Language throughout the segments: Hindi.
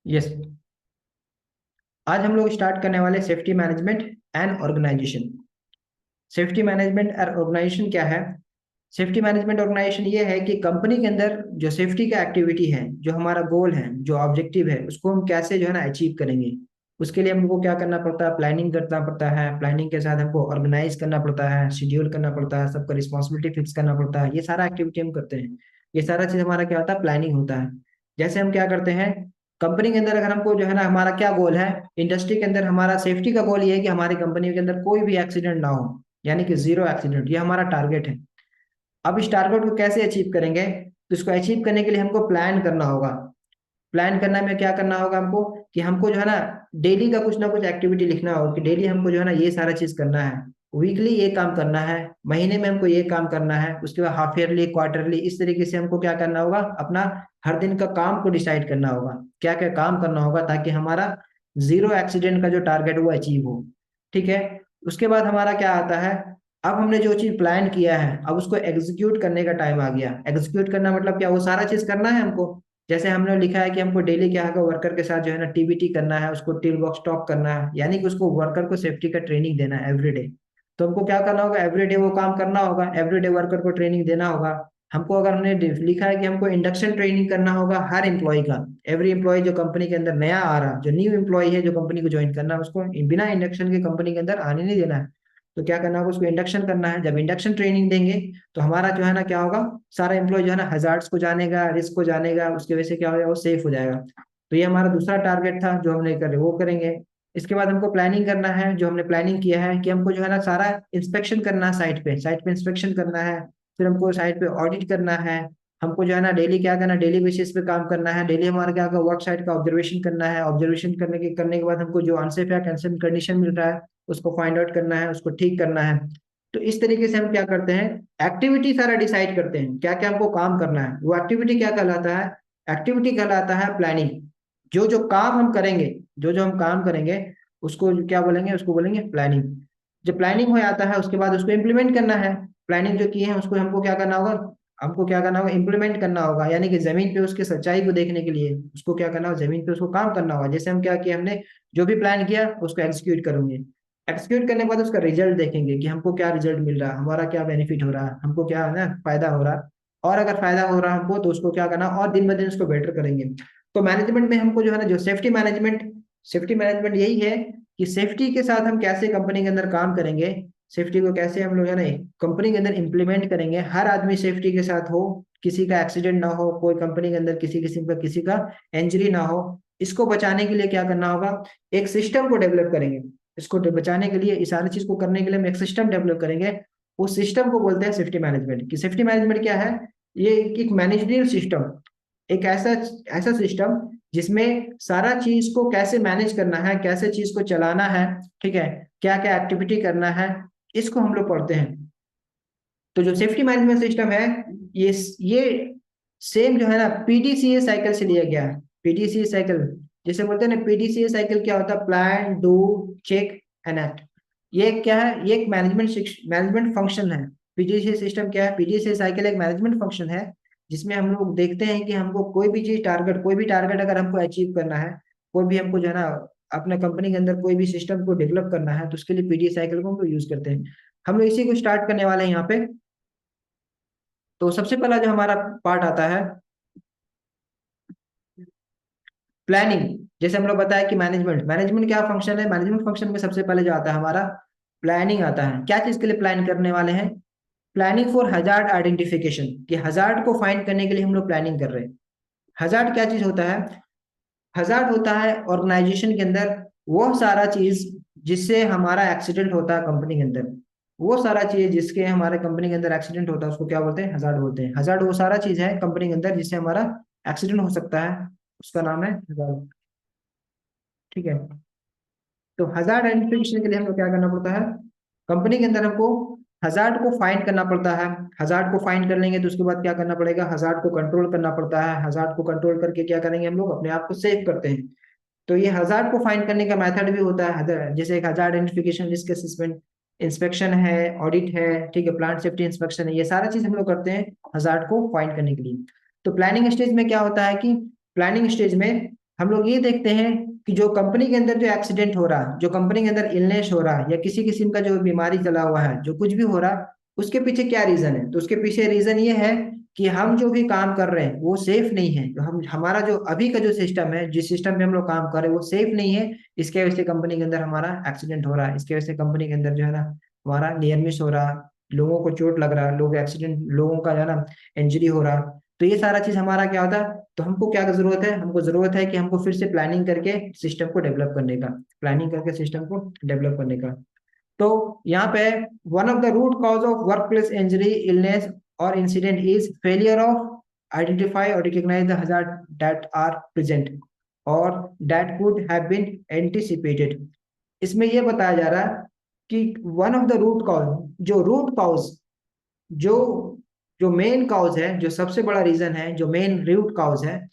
यस। आज हम लोग स्टार्ट करने वाले safety management and organisation. Safety management और ऑर्गेनाइजेशन क्या है? सेफ्टी मैनेजमेंट ऑर्गेनाइजेशन ये है कि कंपनी के अंदर जो सेफ्टी का एक्टिविटी है, जो हमारा गोल है, जो ऑब्जेक्टिव है, उसको हम कैसे जो है ना अचीव करेंगे। उसके लिए हमको क्या करना पड़ता है? प्लानिंग करना पड़ता है। प्लानिंग के साथ हमको ऑर्गेनाइज करना पड़ता है, शेड्यूल करना पड़ता है, सबका रिस्पॉन्सिबिलिटी फिक्स करना पड़ता है। ये सारा एक्टिविटी हम करते हैं। ये सारा चीज हमारा क्या होता है? प्लानिंग होता है। जैसे हम क्या करते हैं कंपनी के अंदर, अगर हमको जो है ना, हमारा क्या गोल है इंडस्ट्री के अंदर, हमारा सेफ्टी का गोल ये है कि हमारी कंपनी के अंदर कोई भी एक्सीडेंट ना हो, यानी कि जीरो एक्सीडेंट। ये हमारा टारगेट है। अब इस टारगेट को कैसे अचीव करेंगे? तो इसको अचीव करने के लिए हमको प्लान करना होगा। प्लान करना में क्या करना होगा हमको, कि हमको जो है ना डेली का कुछ ना कुछ एक्टिविटी लिखना होगा कि डेली हमको जो है ना ये सारा चीज करना है। वीकली ये काम करना है, महीने में हमको ये काम करना है, उसके बाद हाफ ईयरली, क्वार्टरली, इस तरीके से हमको क्या करना होगा, अपना हर दिन का काम को डिसाइड करना होगा, क्या क्या काम करना होगा, ताकि हमारा जीरो एक्सीडेंट का जो टारगेट वो अचीव हो। ठीक है। उसके बाद हमारा क्या आता है, अब हमने जो चीज प्लान किया है, अब उसको एग्जीक्यूट करने का टाइम आ गया। एग्जीक्यूट करना मतलब क्या? वो सारा चीज करना है हमको। जैसे हमने लिखा है कि हमको डेली क्या है, वर्कर के साथ जो है ना टीबीटी करना है, उसको टील बॉक्स टॉक करना है, यानी कि उसको वर्कर को सेफ्टी का ट्रेनिंग देना है एवरीडे। तो हमको क्या करना होगा? एवरीडे वो काम करना होगा, एवरीडे वर्कर को ट्रेनिंग देना होगा। हमको अगर हमने लिखा है कि हमको इंडक्शन ट्रेनिंग करना होगा हर एम्प्लॉय का, एवरी एम्प्लॉय जो कंपनी के अंदर नया आ रहा, जो न्यू एम्प्लॉय है, जो कंपनी को ज्वाइन करना है, उसको बिना इंडक्शन के कंपनी के अंदर आने नहीं देना है। तो क्या करना होगा? उसको इंडक्शन करना है। जब इंडक्शन ट्रेनिंग देंगे तो हमारा जो है ना क्या होगा, सारा एम्प्लॉय जो है ना हजार्ड्स को जानेगा, रिस्क को जानेगा, उसकी वजह से क्या हो जाएगा, वो सेफ हो जाएगा। तो ये हमारा दूसरा टारगेट था जो हमने करे, वो करेंगे। इसके बाद हमको प्लानिंग करना है, जो हमने प्लानिंग किया है कि हमको जो है ना सारा इंस्पेक्शन करना है, साइट पे इंस्पेक्शन करना है। फिर हमको साइट पे ऑडिट करना है। हमको जो है ना डेली क्या करना, डेली बेसिस पे काम करना है। डेली हमारा क्या होगा, वर्क साइट का ऑब्जर्वेशन करना है। ऑब्जर्वेशन करने के बाद हमको जो अनसेफ या कैंसिल कंडीशन मिल रहा है, उसको फाइंड आउट करना है, उसको ठीक करना है। तो इस तरीके से हम क्या करते हैं, एक्टिविटी सारा डिसाइड करते हैं, क्या क्या हमको काम करना है। वो एक्टिविटी क्या कहलाता है? एक्टिविटी कहलाता है प्लानिंग। जो जो काम हम करेंगे, जो जो हम काम करेंगे, उसको क्या बोलेंगे? उसको बोलेंगे प्लानिंग। जब प्लानिंग हो जाता है, उसके बाद उसको इम्प्लीमेंट करना है। प्लानिंग जो किए हैं उसको हमको क्या करना होगा, हमको क्या करना होगा, इम्प्लीमेंट करना होगा, यानी कि जमीन पे उसकी सच्चाई को देखने के लिए उसको क्या करना होगा, जमीन पे उसको काम करना होगा। जैसे हम क्या किया, हमने जो भी प्लान किया उसको एग्जीक्यूट करेंगे। एग्जीक्यूट करने के बाद उसका रिजल्ट देखेंगे कि हमको क्या रिजल्ट मिल रहा है, हमारा क्या बेनिफिट हो रहा है, हमको क्या है ना फायदा हो रहा है। और अगर फायदा हो रहा है हमको, तो उसको क्या करना, और दिन ब दिन उसको बेटर करेंगे। तो मैनेजमेंट में हमको जो है ना, जो सेफ्टी मैनेजमेंट यही है कि सेफ्टी के साथ हम कैसे कंपनी के अंदर काम करेंगे, सेफ्टी को कैसे हम लोग है ना कंपनी के अंदर इम्प्लीमेंट करेंगे, हर आदमी सेफ्टी के साथ हो, किसी का एक्सीडेंट ना हो, कोई कंपनी के अंदर किसी किस्म का किसी का इंजरी ना हो। इसको बचाने के लिए क्या करना होगा, एक सिस्टम को डेवलप करेंगे। इसको बचाने के लिए, इस सारी चीज को करने के लिए हम एक सिस्टम डेवलप करेंगे। उस सिस्टम को बोलते हैं सेफ्टी मैनेजमेंट। कि सेफ्टी मैनेजमेंट क्या है? ये एक मैनेजरियल सिस्टम, एक ऐसा ऐसा सिस्टम जिसमें सारा चीज को कैसे मैनेज करना है, कैसे चीज को चलाना है, ठीक है, क्या क्या एक्टिविटी करना है, इसको हम लोग पढ़ते हैं। तो जो सेफ्टी मैनेजमेंट सिस्टम है, ये सेम जो है ना पीडीसीए साइकिल से लिया गया है। पीडीसीए साइकिल, जैसे बोलते हैं ना, पीडीसीए साइकिल क्या होता है? Plan, do, check and act. ये क्या है? ये एक मैनेजमेंट फंक्शन है। पीडीसीए सिस्टम क्या है? पीडीसीए साइकिल एक मैनेजमेंट फंक्शन है, जिसमें हम लोग देखते हैं कि हमको कोई भी टारगेट अगर हमको अचीव करना है, कोई भी हमको जो है ना अपने कंपनी के अंदर कोई भी सिस्टम को डेवलप करना है, तो उसके लिए पीडीए साइकिल को हम लोग यूज करते हैं। हम लोग इसी को स्टार्ट करने वाले हैं यहाँ पे। तो सबसे पहला जो हमारा पार्ट आता है, प्लानिंग। जैसे हम लोग बताया कि मैनेजमेंट मैनेजमेंट क्या फंक्शन है, मैनेजमेंट फंक्शन में सबसे पहले जो आता है हमारा प्लानिंग आता है। क्या चीज के लिए प्लान करने वाले हैं? प्लानिंग फॉर हजार्ड आइडेंटिफिकेशन, कि हजार्ड को फाइंड करने के लिए हम लोग प्लानिंग कर रहे हैं। हजार्ड क्या चीज होता है? हजार्ड होता है ऑर्गेनाइजेशन के अंदर वो सारा चीज जिससे हमारा एक्सीडेंट होता है कंपनी के अंदर। वो सारा चीज जिसके हमारे कंपनी के अंदर एक्सीडेंट होता है, उसको क्या बोलते हैं? हजार्ड बोलते हैं। हजार्ड वो सारा चीज है कंपनी के अंदर जिससे हमारा एक्सीडेंट हो सकता है, उसका नाम है हजार्ड। ठीक है। तो हजार्ड आइडेंटिफिकेशन के लिए हमको क्या करना पड़ता है, कंपनी के अंदर हमको हजार्ड को फाइंड करना पड़ता है। हजार्ड को फाइंड कर लेंगे तो उसके बाद क्या करना पड़ेगा, हजार्ड को कंट्रोल करना पड़ता है। हजार्ड को कंट्रोल करके क्या करेंगे, हम लोग अपने आप को सेव करते हैं। तो ये हजार्ड को फाइंड करने का मेथड भी होता है, जैसे एक hazard identification, risk assessment, inspection है, ऑडिट है, ठीक है, प्लांट सेफ्टी इंस्पेक्शन है। ये सारा चीज हम लोग करते हैं हजार्ड को फाइंड करने के लिए। तो प्लानिंग स्टेज में क्या होता है कि प्लानिंग स्टेज में हम लोग ये देखते हैं कि जो कंपनी के अंदर जो एक्सीडेंट हो रहा, जो कंपनी के अंदर इलनेस हो रहा या किसी किस्म का जो बीमारी चला हुआ है, जो कुछ भी हो रहा, उसके पीछे क्या रीजन है? तो उसके पीछे रीजन ये है कि हम जो भी काम कर रहे हैं वो सेफ नहीं है। जो हम हमारा जो अभी का जो सिस्टम है, जिस सिस्टम में हम लोग काम कर रहे हैं वो सेफ नहीं है। इसके वजह से कंपनी के अंदर हमारा एक्सीडेंट हो रहा है, इसके वजह से कंपनी के अंदर जो है ना हमारा नियर मिस हो रहा, लोगों को चोट लग रहा, लोग एक्सीडेंट, लोगों का जो है ना इंजरी हो रहा। तो ये सारा चीज हमारा क्या होता है? तो हमको क्या जरूरत है? हमको जरूरत है कि हमको फिर से प्लानिंग करके सिस्टम को डेवलप करने का, प्लानिंग करके सिस्टम को डेवलप करने का। तो यहाँ पे one of the root cause of work place injury, illness और incident is failure of identify और recognise the hazard that are present और that could have been anticipated. इसमें यह बताया जा रहा है कि one of the root cause, जो रूट कॉज, जो जो मेन कॉज है, जो सबसे बड़ा रीजन है, जो मेन रूट कॉज है,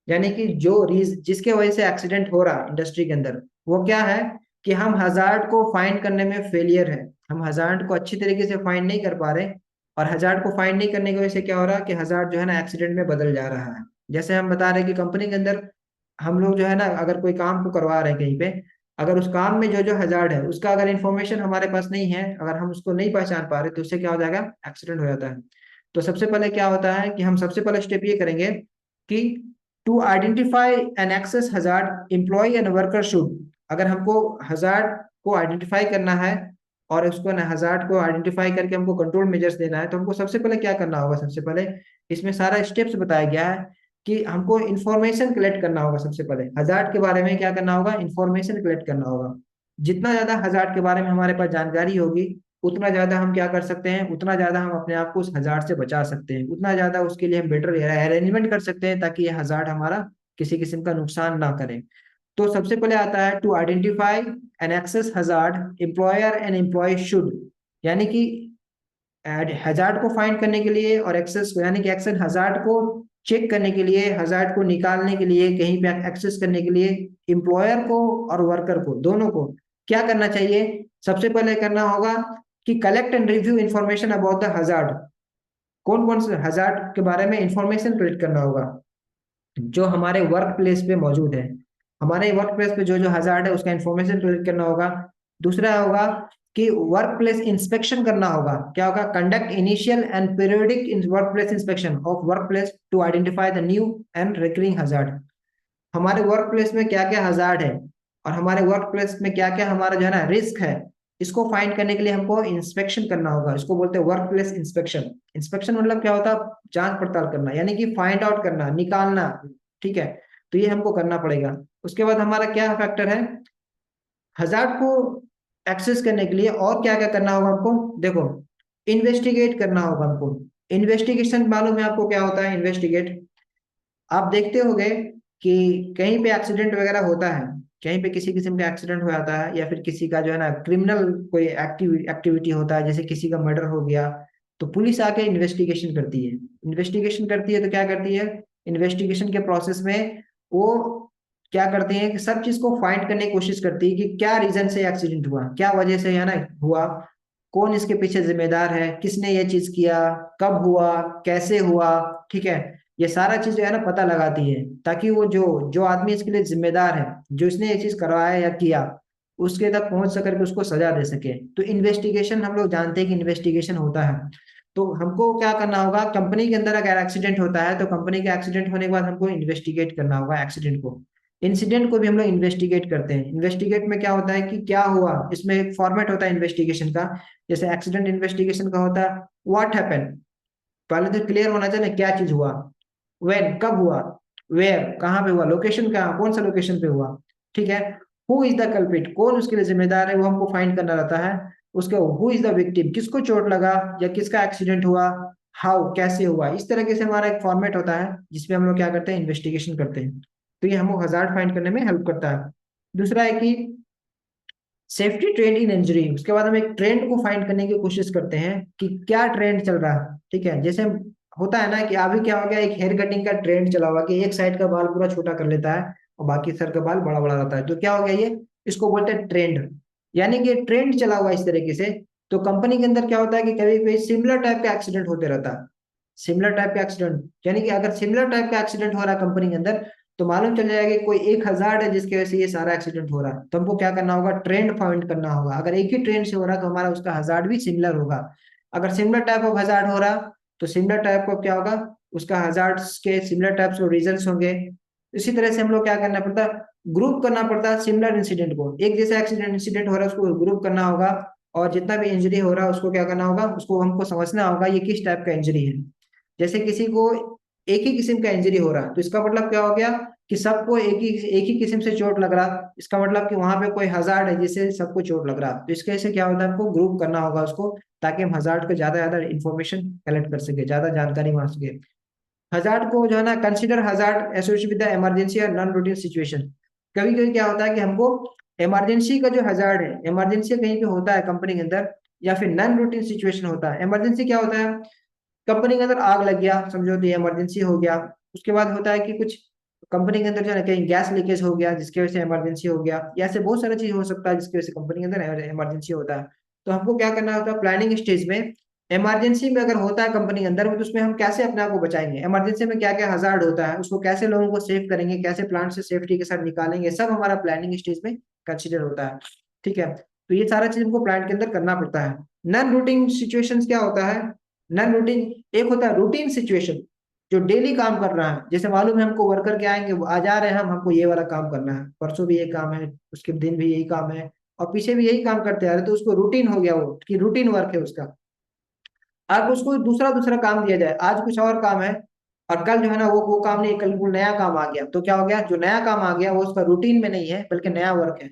यानी कि जो जिसके वजह से एक्सीडेंट हो रहा इंडस्ट्री के अंदर, वो क्या है? कि हम हजार्ड को फाइंड करने में फेलियर है। हम हजार्ड को अच्छी तरीके से फाइंड नहीं कर पा रहे, और हजार्ड को फाइंड नहीं करने की वजह से क्या हो रहा है कि हजार्ड जो है ना एक्सीडेंट में बदल जा रहा है। जैसे हम बता रहे हैं कि कंपनी के अंदर हम लोग जो है ना अगर कोई काम को करवा रहे हैं कहीं पे, अगर उस काम में जो जो हजार्ड है उसका अगर इंफॉर्मेशन हमारे पास नहीं है, अगर हम उसको नहीं पहचान पा रहे, तो उससे क्या हो जाएगा? एक्सीडेंट हो जाता है। तो सबसे पहले क्या होता है कि हम सबसे पहले स्टेप ये करेंगे कि to identify and assess hazard employ and worker should, अगर हमको हजार्ड को आइडेंटिफाई करना है और उसको ना हजार्ड को आइडेंटिफाई करके हमको कंट्रोल मेजर्स देना है, तो हमको सबसे पहले क्या करना होगा? सबसे पहले इसमें सारा स्टेप्स बताया गया है कि हमको इन्फॉर्मेशन कलेक्ट करना होगा। सबसे पहले हजार्ड के बारे में क्या करना होगा? इन्फॉर्मेशन कलेक्ट करना होगा। जितना ज्यादा हजार्ड के बारे में हमारे पास जानकारी होगी, उतना ज्यादा हम क्या कर सकते हैं? उतना ज्यादा हम अपने आप को उस हजार्ड से बचा सकते हैं, उतना ज्यादा उसके लिए हम बेटर अरेंजमेंट कर सकते हैं ताकि ये हजार्ड हमारा किसी किस्म का नुकसान ना करे। तो सबसे पहले आता है to identify and assess hazard employer and employ should, यानी कि हजार्ड को फाइंड करने के लिए और एक्सेस को, यानी कि एक्सेस हजार्ड को चेक करने के लिए, हजार्ड को निकालने के लिए, कहीं पे एक्सेस करने के लिए एम्प्लॉयर को और वर्कर को, दोनों को क्या करना चाहिए? सबसे पहले करना होगा कि collect and review information about the hazard. कौन कौन से हजार्ड के बारे में इंफॉर्मेशन कलेक्ट करना होगा जो हमारे वर्क प्लेस पे मौजूद है? हमारे वर्क प्लेस पे जो जो हजार्ड है उसका इंफॉर्मेशन कलेक्ट करना होगा। दूसरा होगा कि वर्क प्लेस इंस्पेक्शन करना होगा। क्या होगा? Conduct initial and periodic work place inspection of work place to identify the new and recurring hazard. हमारे वर्क प्लेस में क्या क्या हजार्ड है और हमारे वर्क प्लेस में क्या क्या हमारा जो है ना रिस्क है, इसको फाइंड करने के लिए हमको इंस्पेक्शन करना होगा। इसको बोलते हैं वर्क प्लेस इंस्पेक्शन। इंस्पेक्शन मतलब क्या होता है? जांच पड़ताल करना, यानी कि फाइंड आउट करना, निकालना। ठीक है, तो ये हमको करना पड़ेगा। उसके बाद हमारा क्या फैक्टर है? हजार्ड को एक्सेस करने के लिए और क्या क्या करना होगा हमको? देखो, इन्वेस्टिगेट करना होगा हमको। इन्वेस्टिगेशन मालूम है आपको क्या होता है? इन्वेस्टिगेट आप देखते होंगे कि कहीं पे एक्सीडेंट वगैरह होता है, कहीं पे किसी किस्म का एक्सीडेंट हो जाता है, या फिर किसी का जो है ना क्रिमिनल कोई एक्टिविटी होता है, जैसे किसी का मर्डर हो गया, तो पुलिस आके इन्वेस्टिगेशन करती है। इन्वेस्टिगेशन करती है तो क्या करती है? इन्वेस्टिगेशन के प्रोसेस में वो क्या करते हैं कि सब चीज को फाइंड करने की कोशिश करती है कि क्या रीजन से एक्सीडेंट हुआ, क्या वजह से है ना हुआ, कौन इसके पीछे जिम्मेदार है, किसने ये चीज किया, कब हुआ, कैसे हुआ। ठीक है, ये सारा चीज जो है ना पता लगाती है ताकि वो जो जो आदमी इसके लिए जिम्मेदार है, जो इसने ये चीज करवाया या किया, उसके तक पहुंच सकर के उसको सजा दे सके। तो इन्वेस्टिगेशन हम लोग जानते हैं कि इन्वेस्टिगेशन होता है। तो हमको क्या करना होगा? कंपनी के अंदर अगर एक्सीडेंट होता है तो कंपनी के एक्सीडेंट होने के बाद हमको इन्वेस्टिगेट करना होगा एक्सीडेंट को। इंसिडेंट को भी हम लोग इन्वेस्टिगेट करते हैं। इन्वेस्टिगेट में क्या होता है कि क्या हुआ, इसमें एक फॉर्मेट होता है इन्वेस्टिगेशन का। जैसे एक्सीडेंट इन्वेस्टिगेशन का होता है व्हाट हैपन, पहले तो क्लियर होना चाहिए ना क्या चीज हुआ, व्हेन कब हुआ, वेयर कहाँ पे हुआ, लोकेशन कहाँ, कौन सा लोकेशन पे हुआ। ठीक है, हु इज द कल्पिट, कौन उसके लिए जिम्मेदार है, वो हमको फाइंड करना रहता है। उसके हु इज द विक्टिम, किसको चोट लगा या किसका एक्सीडेंट हुआ, हाउ कैसे हुआ। इस तरीके से हमारा एक फॉर्मेट होता है जिसमें हम लोग क्या करते हैं? इन्वेस्टिगेशन करते हैं। तो ये हमको हजार्ड फाइंड करने में हेल्प करता है। दूसरा है कि सेफ्टी ट्रेंड इन इंजरी। उसके बाद हम एक ट्रेंड को फाइंड करने की कोशिश करते हैं कि क्या ट्रेंड चल रहा है। ठीक है, जैसे होता है ना कि अभी क्या हो गया, एक हेयर कटिंग का ट्रेंड चला हुआ कि एक साइड का बाल पूरा छोटा कर लेता है और बाकी सर का बाल बड़ा बड़ा रहता है। तो क्या हो गया ये? इसको बोलते हैं ट्रेंड, यानी कि ट्रेंड चला हुआ इस तरीके से। तो कंपनी के अंदर क्या होता है कि कभी कभी सिमिलर टाइप का एक्सीडेंट होते रहता है। सिमिलर टाइप का एक्सीडेंट, यानी कि अगर सिमिलर टाइप का एक्सीडेंट हो रहा है कंपनी के अंदर, तो मालूम चल जाएगा कि कोई एक हजार्ड है जिसकी वजह से ये सारा एक्सीडेंट हो रहा है। तो हमको क्या करना होगा, ट्रेंड फाइंड करना होगा। अगर एक ही ट्रेंड से हो रहा है तो हमारा उसका हजार्ड भी सिमिलर होगा। अगर सिमिलर टाइप ऑफ हजार्ड हो रहा तो सिमिलर टाइप का क्या होगा, उसका हजार्ड के सिमिलर टाइप्स ऑफ रीजंस होंगे। इसी तरह से हम लोग क्या करना पड़ता, ग्रुप करना पड़ता सिमिलर इंसिडेंट को। एक जैसा एक्सीडेंट इंसिडेंट हो रहा है उसको ग्रुप करना होगा, और जितना भी इंजरी हो रहा है उसको क्या करना होगा, उसको हमको समझना होगा ये किस टाइप का इंजरी है। जैसे किसी को एक ही किस्म का इंजरी हो रहा तो इसका मतलब क्या हो गया कि सबको एक ही किस्म से चोट लग रहा, इसका मतलब कि वहां पे कोई हजार्ड है जिससे सबको चोट लग रहा। तो इसके से क्या होता है, हमको ग्रुप करना होगा उसको, ताकि हम हजार्ड को ज्यादा ज्यादा इंफॉर्मेशन कलेक्ट कर सके, ज्यादा जानकारी वहां सके। हजार्ड को जो है ना, consider hazard associated with the emergency और नॉन रूटीन सिचुएशन। कभी कभी क्या होता है कि हमको इमरजेंसी का जो हजार्ड है, इमरजेंसी कहीं पे होता है कंपनी के अंदर, या फिर नॉन रूटीन सिचुएशन होता है। इमरजेंसी क्या होता है, कंपनी के अंदर आग लग गया समझो, तो ये इमरजेंसी हो गया। उसके बाद होता है कि कुछ कंपनी के अंदर जो है ना कहीं गैस लीकेज हो गया जिसकी वजह से इमरजेंसी हो गया, या ऐसे बहुत सारा चीज हो सकता है जिसकी वजह से कंपनी के अंदर इमरजेंसी होता है। तो हमको क्या करना होता है प्लानिंग स्टेज में, इमरजेंसी में अगर होता है कंपनी के अंदर तो उसमें हम कैसे अपने आप को बचाएंगे, इमरजेंसी में क्या क्या हजार्ड होता है, उसको कैसे लोगों को सेव करेंगे, कैसे प्लांट से सेफ्टी के साथ निकालेंगे, सब हमारा प्लानिंग स्टेज में कंसिडर होता है। ठीक है, तो ये सारा चीज हमको प्लांट के अंदर करना पड़ता है। नॉन रूटीन सिचुएशंस क्या होता है, नॉन रूटीन एक होता है रूटीन सिचुएशन, जो डेली काम कर रहा है। जैसे मालूम है हमको वर्कर के आएंगे, वो आज आ रहे हैं, हम हमको ये वाला काम करना है, परसों भी यही काम है, उसके दिन भी यही काम है, और पीछे भी यही काम करते आ रहे, तो उसको रूटीन हो गया, वो कि रूटीन वर्क है उसका। अब उसको दूसरा दूसरा काम दिया जाए, आज कुछ और काम है और कल जो है ना वो काम नहीं, कल को नया काम आ गया, तो क्या हो गया, जो नया काम आ गया वो उसका रूटीन में नहीं है बल्कि नया वर्क है।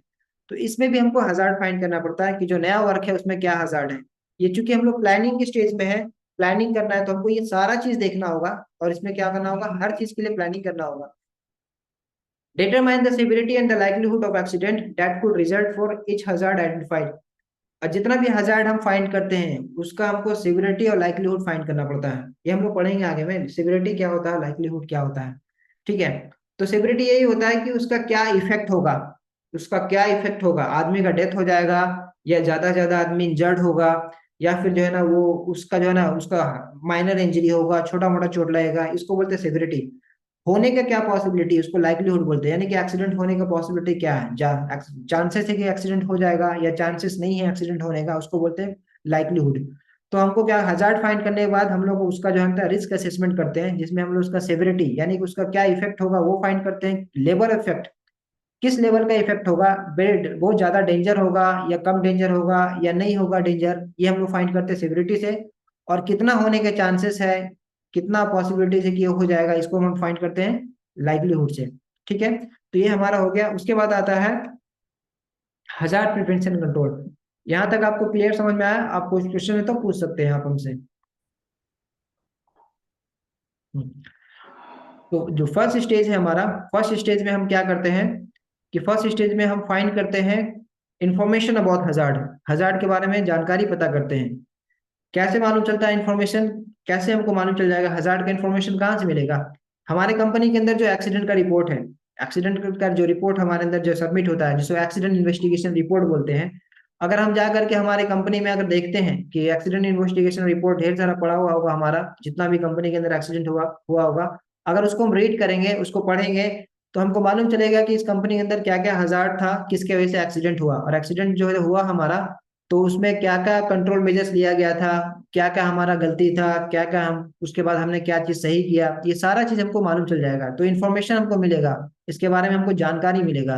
तो इसमें भी हमको हजार्ड फाइंड करना पड़ता है कि जो नया वर्क है उसमें क्या हजार्ड है। ये चूंकि हम लोग प्लानिंग के स्टेज में है, प्लानिंग करना है, तो हमको ये सारा चीज देखना होगा, और इसमें क्या करना होगा, हर चीज के लिए प्लानिंग करना होगा। Determine the severity and the likelihood of accident that could result for each hazard identified। और जितना भी हजार्ड हम फाइंड करते हैं उसका हमको सिविरिटी और लाइक्लीहुड फाइंड करना पड़ता है। ये हम लोग पढ़ेंगे आगे में, सिविरिटी क्या होता है, लाइक्लीहुड क्या होता है। ठीक है, तो सिविरिटी यही होता है कि उसका क्या इफेक्ट होगा, उसका क्या इफेक्ट होगा, आदमी का डेथ हो जाएगा, या ज्यादा से ज्यादा आदमी इंजर्ड होगा, या फिर जो है ना वो उसका जो है ना उसका माइनर इंजरी होगा, छोटा मोटा चोट लगेगा, इसको बोलते हैं सिविरिटी। होने का क्या पॉसिबिलिटी, उसको लाइक्लीहुड बोलते हैं, यानी कि एक्सीडेंट होने का पॉसिबिलिटी क्या है, चांसेस है कि एक्सीडेंट हो जाएगा या चांसेस नहीं है एक्सीडेंट होने का, उसको बोलते हैं लाइक्लीहुड। तो हमको क्या, हजार्ड फाइंड करने के बाद हम लोग उसका जो है रिस्क असेसमेंट करते हैं, जिसमें हम लोग उसका सेवरिटी यानी कि उसका क्या इफेक्ट होगा वो फाइंड करते हैं। लेवल इफेक्ट, किस लेवल का इफेक्ट होगा, बेड बहुत ज्यादा डेंजर होगा या कम डेंजर होगा या नहीं होगा डेंजर, ये हम लोग फाइंड करते हैं सिविरिटी से। और कितना होने के चांसेस है, कितना पॉसिबिलिटी है कि ये हो जाएगा, इसको हम फाइंड करते हैं लाइवलीहुड से। ठीक है, तो ये हमारा हो गया। उसके बाद आता है हजार प्रिवेंशन कंट्रोल। यहाँ तक आपको क्लियर समझ में आया, आपको क्वेश्चन है तो पूछ सकते हैं आप हमसे। हम्म। तो जो फर्स्ट स्टेज है हमारा, फर्स्ट स्टेज में हम क्या करते हैं कि फर्स्ट स्टेज में हम फाइंड करते हैं इंफॉर्मेशन अबाउट हजार्ड, हजार्ड के बारे में जानकारी पता करते हैं। कैसे मालूम चलता है इंफॉर्मेशन, कैसे हमको मालूम चल जाएगा हजार्ड का इंफॉर्मेशन कहाँ से मिलेगा। हमारे कंपनी के अंदर जो एक्सीडेंट का रिपोर्ट है, एक्सीडेंट का जो रिपोर्ट हमारे अंदर जो सबमिट होता है जिसको एक्सीडेंट इन्वेस्टिगेशन रिपोर्ट बोलते हैं। अगर हम जा करके हमारे कंपनी में अगर देखते हैं कि एक्सीडेंट इन्वेस्टिगेशन रिपोर्ट ढेर सारा पड़ा हुआ होगा, हमारा जितना भी कंपनी के अंदर एक्सीडेंट हुआ हुआ होगा, अगर उसको हम रीड करेंगे, उसको पढ़ेंगे, तो हमको मालूम चलेगा कि इस कंपनी के अंदर क्या क्या हजार्ड था, किसके वजह से एक्सीडेंट हुआ, और एक्सीडेंट जो है हुआ हमारा, तो उसमें क्या क्या कंट्रोल मेजर्स लिया गया था, क्या क्या हमारा गलती था, क्या क्या हम उसके बाद हमने क्या चीज सही किया, ये सारा चीज हमको मालूम चल जाएगा। तो इन्फॉर्मेशन हमको मिलेगा, इसके बारे में हमको जानकारी मिलेगा।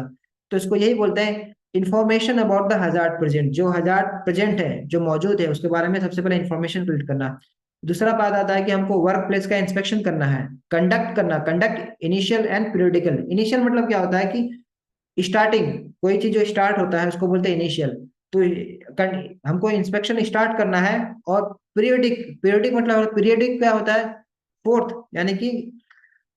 तो इसको यही बोलते हैं information about the hazard present, जो हजार्ड प्रेजेंट है, जो मौजूद है, उसके बारे में सबसे पहले इन्फॉर्मेशन कलेक्ट करना। दूसरा बात आता है कि हमको वर्क प्लेस का इंस्पेक्शन करना है, कंडक्ट करना, conduct initial and periodical. Initial मतलब क्या होता है कि स्टार्टिंग, कोई चीज जो स्टार्ट होता है उसको बोलते हैं इनिशियल। तो हमको इंस्पेक्शन स्टार्ट करना है। और पीरियोडिक, पीरियोडिक मतलब पीरियोडिक क्या होता है, फोर्थ, यानी कि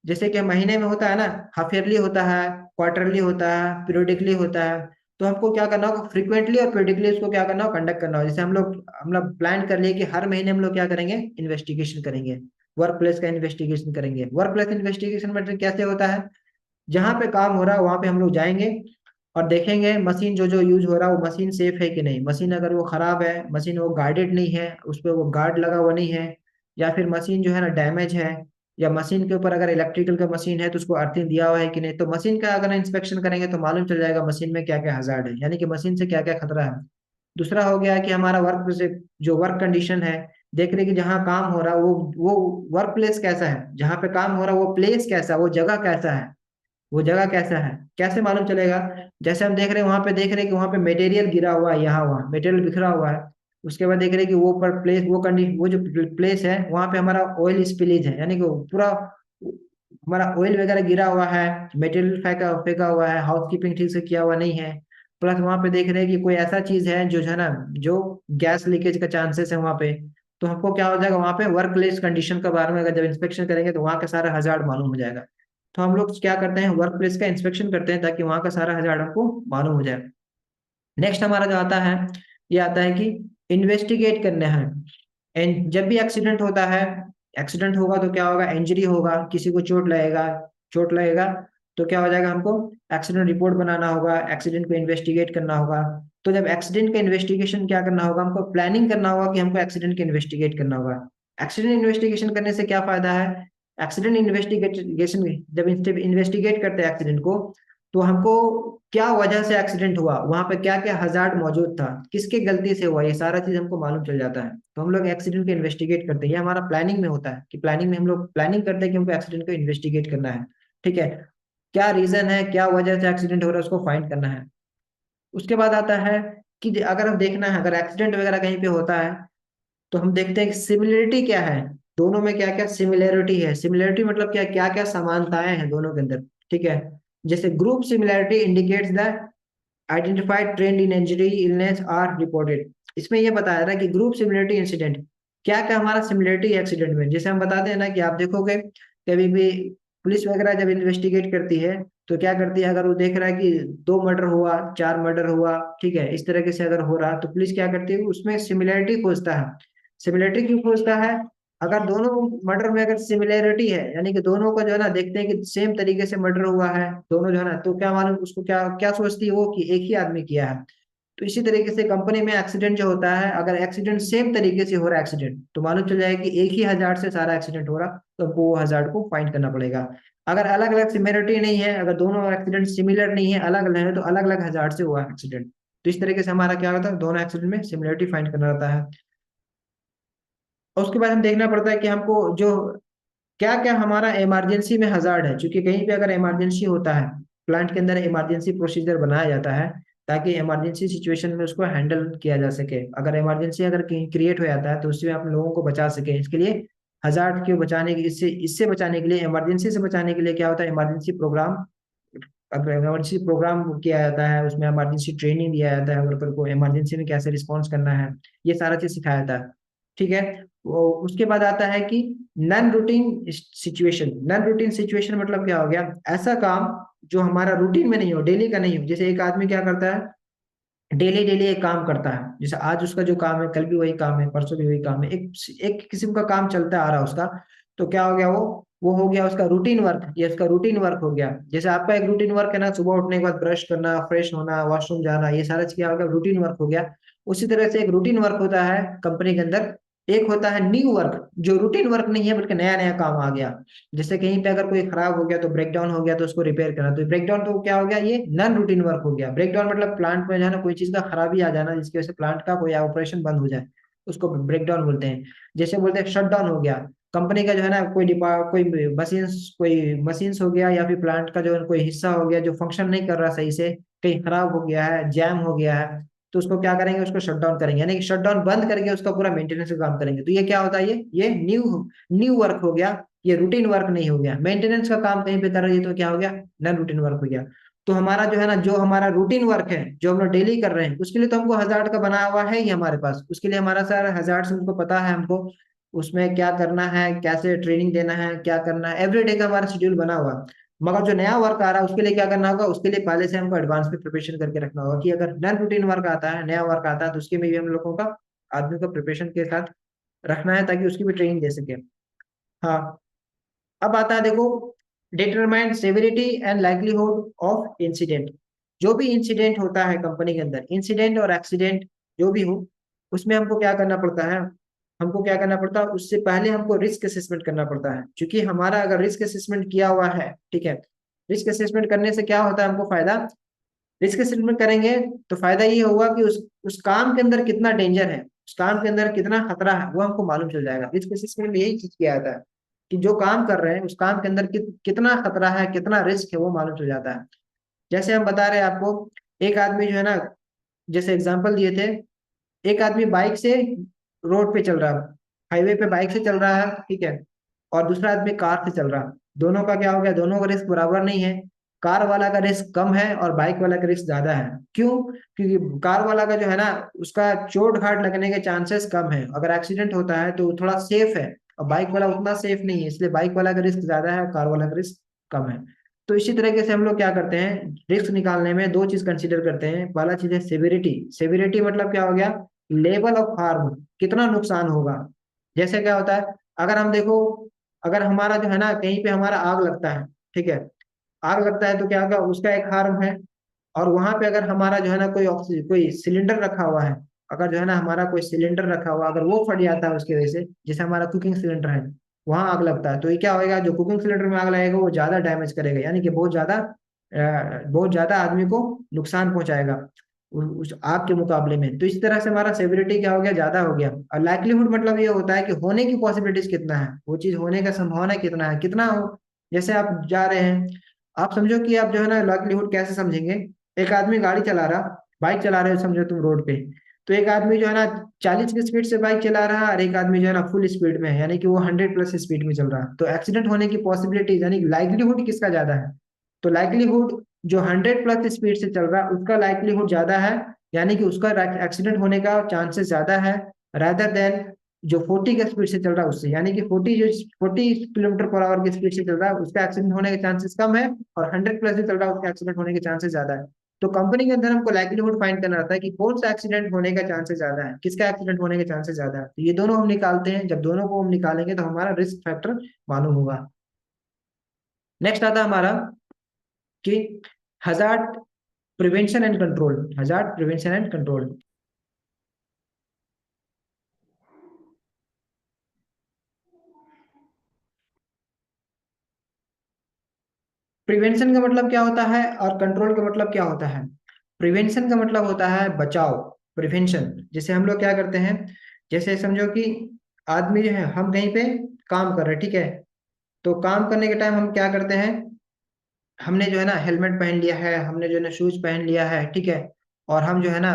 जैसे कि महीने में होता है ना, हाफ ईयरली होता है, क्वार्टरली होता है, पीरियोडिकली होता है। तो हमको क्या करना होगा, फ्रीक्वेंटली और पीरियोडिकली उसको क्या करना होगा, कंडक्ट करना होगा। जैसे हम लोग प्लान कर लिए कि हर महीने हम लोग क्या करेंगे, इन्वेस्टिगेशन करेंगे, वर्क प्लेस का इन्वेस्टिगेशन करेंगे। वर्क प्लेस इन्वेस्टिगेशन मतलब कैसे होता है, जहाँ पे काम हो रहा है वहां पे हम लोग जाएंगे और देखेंगे मशीन जो जो यूज हो रहा है वो मशीन सेफ है कि नहीं। मशीन अगर वो खराब है, मशीन वो गार्डेड नहीं है, उस पर वो गार्ड लगा हुआ नहीं है, या फिर मशीन जो है ना डैमेज है, या मशीन के ऊपर अगर इलेक्ट्रिकल का मशीन है तो उसको अर्थिंग दिया हुआ है कि नहीं, तो मशीन का अगर इंस्पेक्शन करेंगे तो मालूम चल जाएगा मशीन में क्या क्या हजार्ड है, यानी कि मशीन से क्या क्या खतरा है। दूसरा हो गया कि हमारा वर्क से जो वर्क कंडीशन है, देख रहे कि जहाँ काम हो रहा है वो वर्क प्लेस कैसा है, जहाँ पे काम हो रहा है वो प्लेस कैसा है, वो जगह कैसा है, वो जगह कैसा है, कैसे मालूम चलेगा। जैसे हम देख रहे हैं वहां पे, देख रहे हैं कि वहां पे मटेरियल गिरा हुआ है, यहाँ वहाँ मटेरियल बिखरा हुआ है। उसके बाद देख रहे हैं कि वो पर प्लेस, वो जो प्लेस है वहां पे हमारा ऑयल स्पिलेज है, यानी कि वो पूरा हमारा ऑयल वगैरह गिरा हुआ है, मटेरियल फेंका फेंका हुआ है, हाउस कीपिंग ठीक से किया हुआ नहीं है। प्लस वहां पे देख रहे हैं कि कोई ऐसा चीज है जो है ना, जो गैस लीकेज का चांसेस है वहां पे। तो हमको क्या हो जाएगा वहां पे वर्क प्लेस कंडीशन के बारे में अगर जब इंस्पेक्शन करेंगे तो वहां का सारा हजार्ड मालूम हो जाएगा। तो हम लोग क्या करते हैं, वर्क प्लेस का इंस्पेक्शन करते हैं ताकि वहां का सारा हजार्ड हमको मालूम हो जाए। नेक्स्ट हमारा जो आता है, ये आता है कि इन्वेस्टिगेट करना है। एंड जब भी एक्सीडेंट होता है, एक्सीडेंट होगा तो क्या होगा, इंजरी होगा, किसी को चोट लगेगा, चोट लगेगा, तो क्या हो जाएगा, हमको एक्सीडेंट रिपोर्ट बनाना होगा, एक्सीडेंट को इन्वेस्टिगेट करना होगा। तो जब एक्सीडेंट का इन्वेस्टिगेशन क्या करना होगा, हमको प्लानिंग करना होगा कि हमको एक्सीडेंट का इन्वेस्टिगेट करना होगा। एक्सीडेंट इन्वेस्टिगेशन करने से क्या फायदा है, एक्सीडेंट इन्वेस्टिगेशन जब इन्वेस्टिगेट करते हैं एक्सीडेंट को, तो हमको क्या वजह से एक्सीडेंट हुआ, वहां पे क्या क्या हजार्ड मौजूद था, किसके गलती से हुआ, ये सारा चीज हमको मालूम चल जाता है। तो हम लोग एक्सीडेंट को इन्वेस्टिगेट करते हैं, ये हमारा प्लानिंग में होता है कि प्लानिंग में हम लोग प्लानिंग करते हैं कि हमको एक्सीडेंट को इन्वेस्टिगेट करना है। ठीक है, क्या रीजन है, क्या वजह से एक्सीडेंट हो रहा है, उसको फाइंड करना है। उसके बाद आता है कि अगर हम देखना है, अगर एक्सीडेंट वगैरह कहीं पे होता है तो हम देखते हैं कि सिमिलरिटी क्या है, दोनों में क्या क्या सिमिलरिटी है। सिमिलरिटी मतलब क्या, क्या क्या समानताएं हैं दोनों के अंदर। ठीक है, जैसे group similarity indicates the identified trend in injury illness are reported. इसमें यह बताया रहा है कि ग्रुप सिमिलरिटी इंसिडेंट, क्या क्या हमारा सिमिलरिटी है एक्सीडेंट में। जैसे हम बताते हैं ना कि आप देखोगे कभी भी पुलिस वगैरह जब इन्वेस्टिगेट करती है तो क्या करती है, अगर वो देख रहा है कि 2 मर्डर हुआ, 4 मर्डर हुआ, ठीक है, इस तरीके से अगर हो रहा तो पुलिस क्या करती है, उसमें सिमिलरिटी खोजता है। सिमिलरिटी क्यों खोजता है, अगर दोनों मर्डर में अगर सिमिलरिटी है, यानी कि दोनों को जो है ना देखते हैं कि सेम तरीके से मर्डर हुआ है दोनों जो है ना, तो क्या मालूम उसको क्या क्या सोचती है वो कि एक ही आदमी किया है। तो इसी तरीके से कंपनी में एक्सीडेंट जो होता है, अगर एक्सीडेंट सेम तरीके से हो रहा है एक्सीडेंट, तो मालूम चल जाएगा कि एक ही हजार्ड से सारा एक्सीडेंट हो रहा, तो हमको वो हजार्ड को फाइंड करना पड़ेगा। अगर अलग अलग सिमिलरिटी नहीं है, अगर दोनों एक्सीडेंट सिमिलर नहीं है, अलग अलग है, तो अलग अलग हजार्ड से हुआ एक्सीडेंट। तो इस तरीके से हमारा क्या होता है, दोनों एक्सीडेंट में सिमिलरिटी फाइंड करना रहता है। और उसके बाद हम देखना पड़ता है कि हमको जो क्या क्या हमारा इमरजेंसी में हजार्ड है, क्योंकि कहीं पे अगर इमरजेंसी होता है, प्लांट के अंदर इमरजेंसी प्रोसीजर बनाया जाता है ताकि इमरजेंसी सिचुएशन में उसको हैंडल किया जा सके। अगर इमरजेंसी अगर कहीं क्रिएट हो जाता है तो उससे आप लोगों को बचा सके, इसके लिए हजार्ड को बचाने के, इससे इससे बचाने के लिए, इमरजेंसी से बचाने के लिए क्या होता है, इमरजेंसी प्रोग्राम, अगर इमरजेंसी प्रोग्राम किया जाता है, उसमें इमरजेंसी ट्रेनिंग दिया जाता है वर्कर को, इमरजेंसी में कैसे रिस्पॉन्स करना है, ये सारा चीज सिखाया जाता है। ठीक है, वो उसके बाद आता है कि non routine situation. Non routine situation मतलब क्या हो गया, ऐसा काम जो हमारा रूटीन में नहीं हो, डेली का नहीं हो। जैसे एक आदमी क्या करता है, डेली डेली एक काम करता है, जैसे आज उसका जो काम है कल भी वही काम है, परसों भी वही काम है, एक एक किस्म का काम चलता आ रहा है उसका। तो क्या हो गया, वो हो गया उसका रूटीन वर्क, ये उसका रूटीन वर्क हो गया। जैसे आपका एक रूटीन वर्क है ना, सुबह उठने के बाद ब्रश करना, फ्रेश होना, वॉशरूम जाना, ये सारा चीज क्या हो गया, रूटीन वर्क हो गया। उसी तरह से एक रूटीन वर्क होता है कंपनी के अंदर, एक होता है न्यू वर्क, जो रूटीन वर्क नहीं है बल्कि नया नया काम आ गया। जैसे कहीं पे अगर कोई खराब हो गया, तो ब्रेक डाउन हो गया, तो उसको रिपेयर करना, तो ब्रेक डाउन तो क्या हो गया, ये नॉन रूटीन वर्क हो गया। ब्रेक डाउन मतलब प्लांट में जो है ना कोई चीज का खराबी आ जाना जिसकी वजह से प्लांट का कोई ऑपरेशन बंद हो जाए, उसको ब्रेक डाउन बोलते हैं। जैसे बोलते हैं शट डाउन हो गया, कंपनी का जो है ना कोई मशीन्स हो गया, या फिर प्लांट का जो है कोई हिस्सा हो गया जो फंक्शन नहीं कर रहा सही से, कहीं खराब हो गया है, जैम हो गया है, तो उसको क्या करेंगे, उसको शट डाउन करेंगे, यानी कि शट डाउन बंद करके उसका पूरा मेंटेनेंस का काम करेंगे। तो ये क्या होता है, ये न्यू न्यू वर्क हो गया, ये रूटीन वर्क नहीं हो गया। मेंटेनेंस का काम कहीं पे कर रही है तो क्या हो गया, नॉन रूटीन वर्क हो गया। तो हमारा जो है ना, जो हमारा रूटीन वर्क है जो हम लोग डेली कर रहे हैं, उसके लिए तो हमको हजार्ड का बनाया हुआ है ही हमारे पास, उसके लिए हमारा सारा हजार्ड हमको पता है, हमको उसमें क्या करना है, कैसे ट्रेनिंग देना है, क्या करना है, एवरीडे का हमारा शेड्यूल बना हुआ है। मगर जो नया वर्क आ रहा है उसके लिए क्या करना होगा, उसके लिए पहले से हमको एडवांस में प्रिपरेशन करके रखना होगा कि अगर नॉन रूटीन वर्क आता है, नया वर्क आता है, तो उसके में भी हम लोगों का आदमी को प्रिपरेशन के साथ रखना है ताकि उसकी भी ट्रेनिंग दे सके। हाँ, अब आता है देखो, determine severity and likelihood of incident. जो भी इंसिडेंट होता है कंपनी के अंदर, इंसिडेंट और एक्सीडेंट जो भी हो, उसमें हमको क्या करना पड़ता है, हमको क्या करना पड़ता है, उससे पहले हमको रिस्क असेसमेंट करना पड़ता है। क्योंकि हमारा अगर रिस्क असेसमेंट किया हुआ है, ठीक है, रिस्क असेसमेंट करने से क्या होता है हमको फायदा, रिस्क असेसमेंट करेंगे तो फायदा ये होगा कि उस काम के अंदर कितना डेंजर है, उस काम के अंदर कितना खतरा है, वो हमको मालूम चल जाएगा। रिस्क असेसमेंट में यही चीज किया जाता है कि जो काम कर रहे हैं उस काम के अंदर कितना खतरा है, कितना रिस्क है, वो मालूम चल जाता है। जैसे हम बता रहे हैं आपको, एक आदमी जो है ना, जैसे एग्जांपल दिए थे, एक आदमी बाइक से रोड पे चल रहा है, हाईवे पे बाइक से चल रहा है, ठीक है, और दूसरा आदमी कार से चल रहा है। दोनों का क्या हो गया, दोनों का रिस्क बराबर नहीं है। कार वाला का रिस्क कम है और बाइक वाला का रिस्क ज्यादा है। क्यों? क्योंकि कार वाला का जो है ना, उसका चोट घाट लगने के चांसेस कम है, अगर एक्सीडेंट होता है तो वो थोड़ा सेफ है, और बाइक वाला उतना सेफ नहीं है, इसलिए बाइक वाला का रिस्क ज्यादा है और कार वाला का रिस्क कम है। तो इसी तरीके से हम लोग क्या करते हैं, रिस्क निकालने में दो चीज कंसीडर करते हैं। पहला चीज है सेवेरिटी। सेवेरिटी मतलब क्या हो गया, लेवल ऑफ हार्म, कितना नुकसान होगा। जैसे क्या होता है, अगर हम देखो, अगर हमारा जो है ना कहीं पे हमारा आग लगता है, ठीक है, आग लगता है तो क्या होगा, उसका एक हार्म है। और वहां पे अगर हमारा जो है ना कोई ऑक्सीजन कोई सिलेंडर रखा हुआ है, अगर जो है ना हमारा कोई सिलेंडर रखा हुआ, अगर वो फट जाता है उसकी वजह से, जैसे हमारा कुकिंग सिलेंडर है, वहां आग लगता है, तो ये क्या होएगा, जो कुकिंग सिलेंडर में आग लगेगा वो ज्यादा डैमेज करेगा, यानी कि बहुत ज्यादा आदमी को नुकसान पहुंचाएगा उस आग के मुकाबले में। तो इस तरह से हमारा सेवरिटी क्या हो गया, ज्यादा हो गया। और लाइक्लीहुड मतलब ये होता है कि होने की पॉसिबिलिटीज कितना है, वो चीज होने का संभावना कितना है, कितना हो। जैसे आप जा रहे हैं, आप समझो कि आप जो है ना लाइक्लीहुड कैसे समझेंगे, एक आदमी गाड़ी चला रहा, बाइक चला रहे हो समझो तुम रोड पे, तो एक आदमी जो है ना 40 की स्पीड से बाइक चला रहा है और एक आदमी जो है ना फुल स्पीड में है, यानी कि वो 100 प्लस स्पीड में चल रहा है, तो एक्सीडेंट होने की पॉसिबिलिटीज यानी लाइक्लीहुड किसका ज्यादा है, तो लाइक्लीहुड जो 100 प्लस स्पीड से चल रहा है उसका लाइक्लीहुड ज्यादा है, यानी कि उसका एक्सीडेंट होने का चांसेस ज्यादा है, रादर देन जो 40 की स्पीड से चल रहा है उससे, यानी कि 40 किलोमीटर पर आवर की स्पीड से चल रहा है उसका एक्सीडेंट होने के चांसेस कम है, और 100 प्लस से चल रहा है उसका एक्सीडेंट होने के चांसेस ज्यादा है। तो कंपनी के अंदर हमको लाइक्लीहुड फाइंड करना रहता है कि कौन सा एक्सीडेंट होने का चांसेस ज्यादा है, किसका एक्सीडेंट होने के चांसेस ज्यादा है। तो ये दोनों हम निकालते हैं, जब दोनों को हम निकालेंगे तो हमारा रिस्क फैक्टर मालूम होगा। नेक्स्ट आता है हमारा कि hazard prevention and control. Hazard prevention and control, prevention का मतलब क्या होता है और कंट्रोल का मतलब क्या होता है। प्रिवेंशन का मतलब होता है बचाव, प्रिवेंशन। जैसे हम लोग क्या करते हैं, जैसे समझो कि आदमी जो है, हम कहीं पे काम कर रहे हैं, ठीक है, तो काम करने के टाइम हम क्या करते हैं, हमने जो है ना हेलमेट पहन लिया है, हमने जो है ना शूज पहन लिया है, ठीक है, और हम जो है ना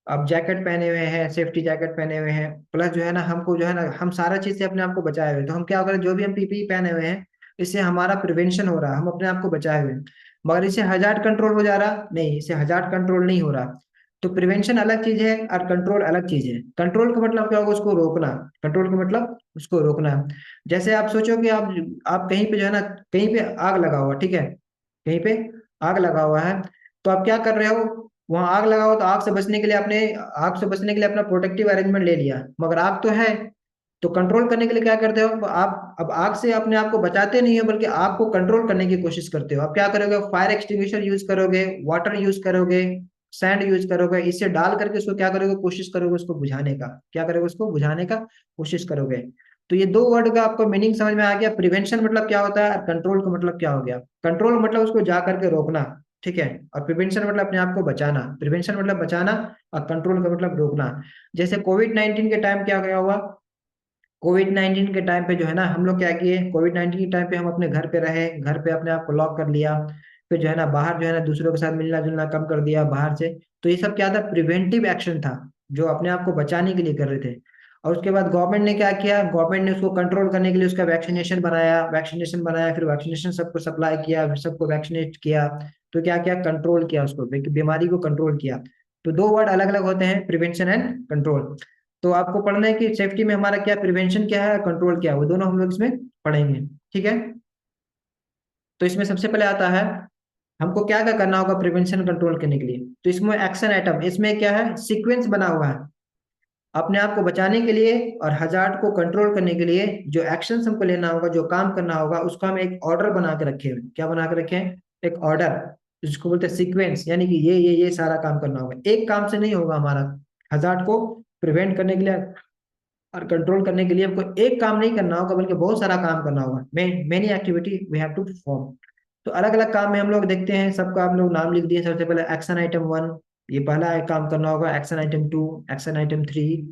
अब जैकेट पहने हुए हैं, सेफ्टी जैकेट पहने हुए हैं, प्लस जो है ना हमको जो है ना हम सारा चीज से अपने आप को बचाए हुए हैं। तो हम क्या करें, जो भी हम पीपीई पहने हुए हैं, इससे हमारा प्रिवेंशन हो रहा है, हम अपने आप को बचाए हुए हैं। मगर इससे हजार्ड कंट्रोल हो जा रहा नहीं, इससे हजार्ड कंट्रोल नहीं हो रहा। तो प्रिवेंशन अलग चीज है और कंट्रोल अलग चीज है। कंट्रोल का मतलब क्या होगा, उसको रोकना। कंट्रोल का मतलब उसको रोकना। जैसे आप सोचो कि आप कहीं पे जो है ना, कहीं पे आग लगा हुआ, ठीक है, कहीं पे आग लगा हुआ है, तो आप क्या कर रहे हो, वहां आग लगा हो तो आग से बचने के लिए अपना प्रोटेक्टिव अरेंजमेंट ले लिया, मगर आग तो है। तो कंट्रोल करने के लिए क्या करते हो आप, अब आग से अपने आप को बचाते नहीं हो, बल्कि आग को कंट्रोल करने की कोशिश करते हो। आप क्या करोगे, फायर एक्सटिंग्विशर यूज करोगे, वाटर यूज करोगे, सैंड यूज करोगे, इससे डाल करके उसको क्या करोगे, कोशिश करोगे उसको बुझाने का, क्या करोगे, उसको बुझाने का कोशिश करोगे। तो ये दो वर्ड का आपको मीनिंग समझ में आ गया, प्रिवेंशन मतलब क्या होता है और कंट्रोल का मतलब क्या हो गया। कंट्रोल मतलब उसको जा करके रोकना, ठीक है, और प्रिवेंशन मतलब अपने आप को बचाना। प्रिवेंशन मतलब बचाना और कंट्रोल का मतलब रोकना। जैसे कोविड 19 के टाइम क्या गया हुआ, कोविड 19 के टाइम पे जो है ना हम लोग क्या किए, कोविड 19 के टाइम पे हम अपने घर पे रहे, घर पे अपने आप को लॉक कर लिया, फिर जो है ना बाहर जो है ना दूसरों के साथ मिलना जुलना कम कर दिया बाहर से। तो ये सब क्या था, प्रिवेंटिव एक्शन था, जो अपने आप को बचाने के लिए कर रहे थे। और उसके बाद गवर्नमेंट ने क्या किया, गवर्नमेंट ने उसको कंट्रोल करने के लिए उसका वैक्सीनेशन बनाया, फिर वैक्सीनेशन सबको सप्लाई किया, फिर सबको वैक्सीनेट किया। तो क्या किया, कंट्रोल किया उसको, बीमारी को कंट्रोल किया। तो दो वर्ड अलग अलग होते हैं, प्रिवेंशन एंड कंट्रोल। तो आपको पढ़ना है कि सेफ्टी में हमारा क्या प्रिवेंशन क्या है, कंट्रोल क्या है, वो दोनों हम लोग इसमें पढ़ेंगे, ठीक है। तो इसमें सबसे पहले आता है हमको क्या क्या करना होगा प्रिवेंशन कंट्रोल करने के लिए। तो इसमें एक्शन आइटम, इसमें क्या है, सीक्वेंस बना हुआ है। अपने आप को बचाने के लिए और हजार्ड को कंट्रोल करने के लिए जो एक्शन हमको लेना होगा, जो काम करना होगा, उसको हम एक ऑर्डर बना के रखे हैं। क्या बना के रखे हैं, एक ऑर्डर, जिसको बोलते हैं सीक्वेंस, यानी कि ये सारा काम करना होगा, एक काम से नहीं होगा हमारा। हजार्ड को प्रिवेंट करने के लिए और कंट्रोल करने के लिए हमको एक काम नहीं करना होगा बल्कि बहुत सारा काम करना होगा। Many activity we have to perform. तो अलग अलग काम में हम लोग देखते हैं, सबका हम लोग नाम लिख दिए। सबसे पहले एक्शन आइटम 1, ये पहला एक काम करना होगा। Action item 2, action item 3,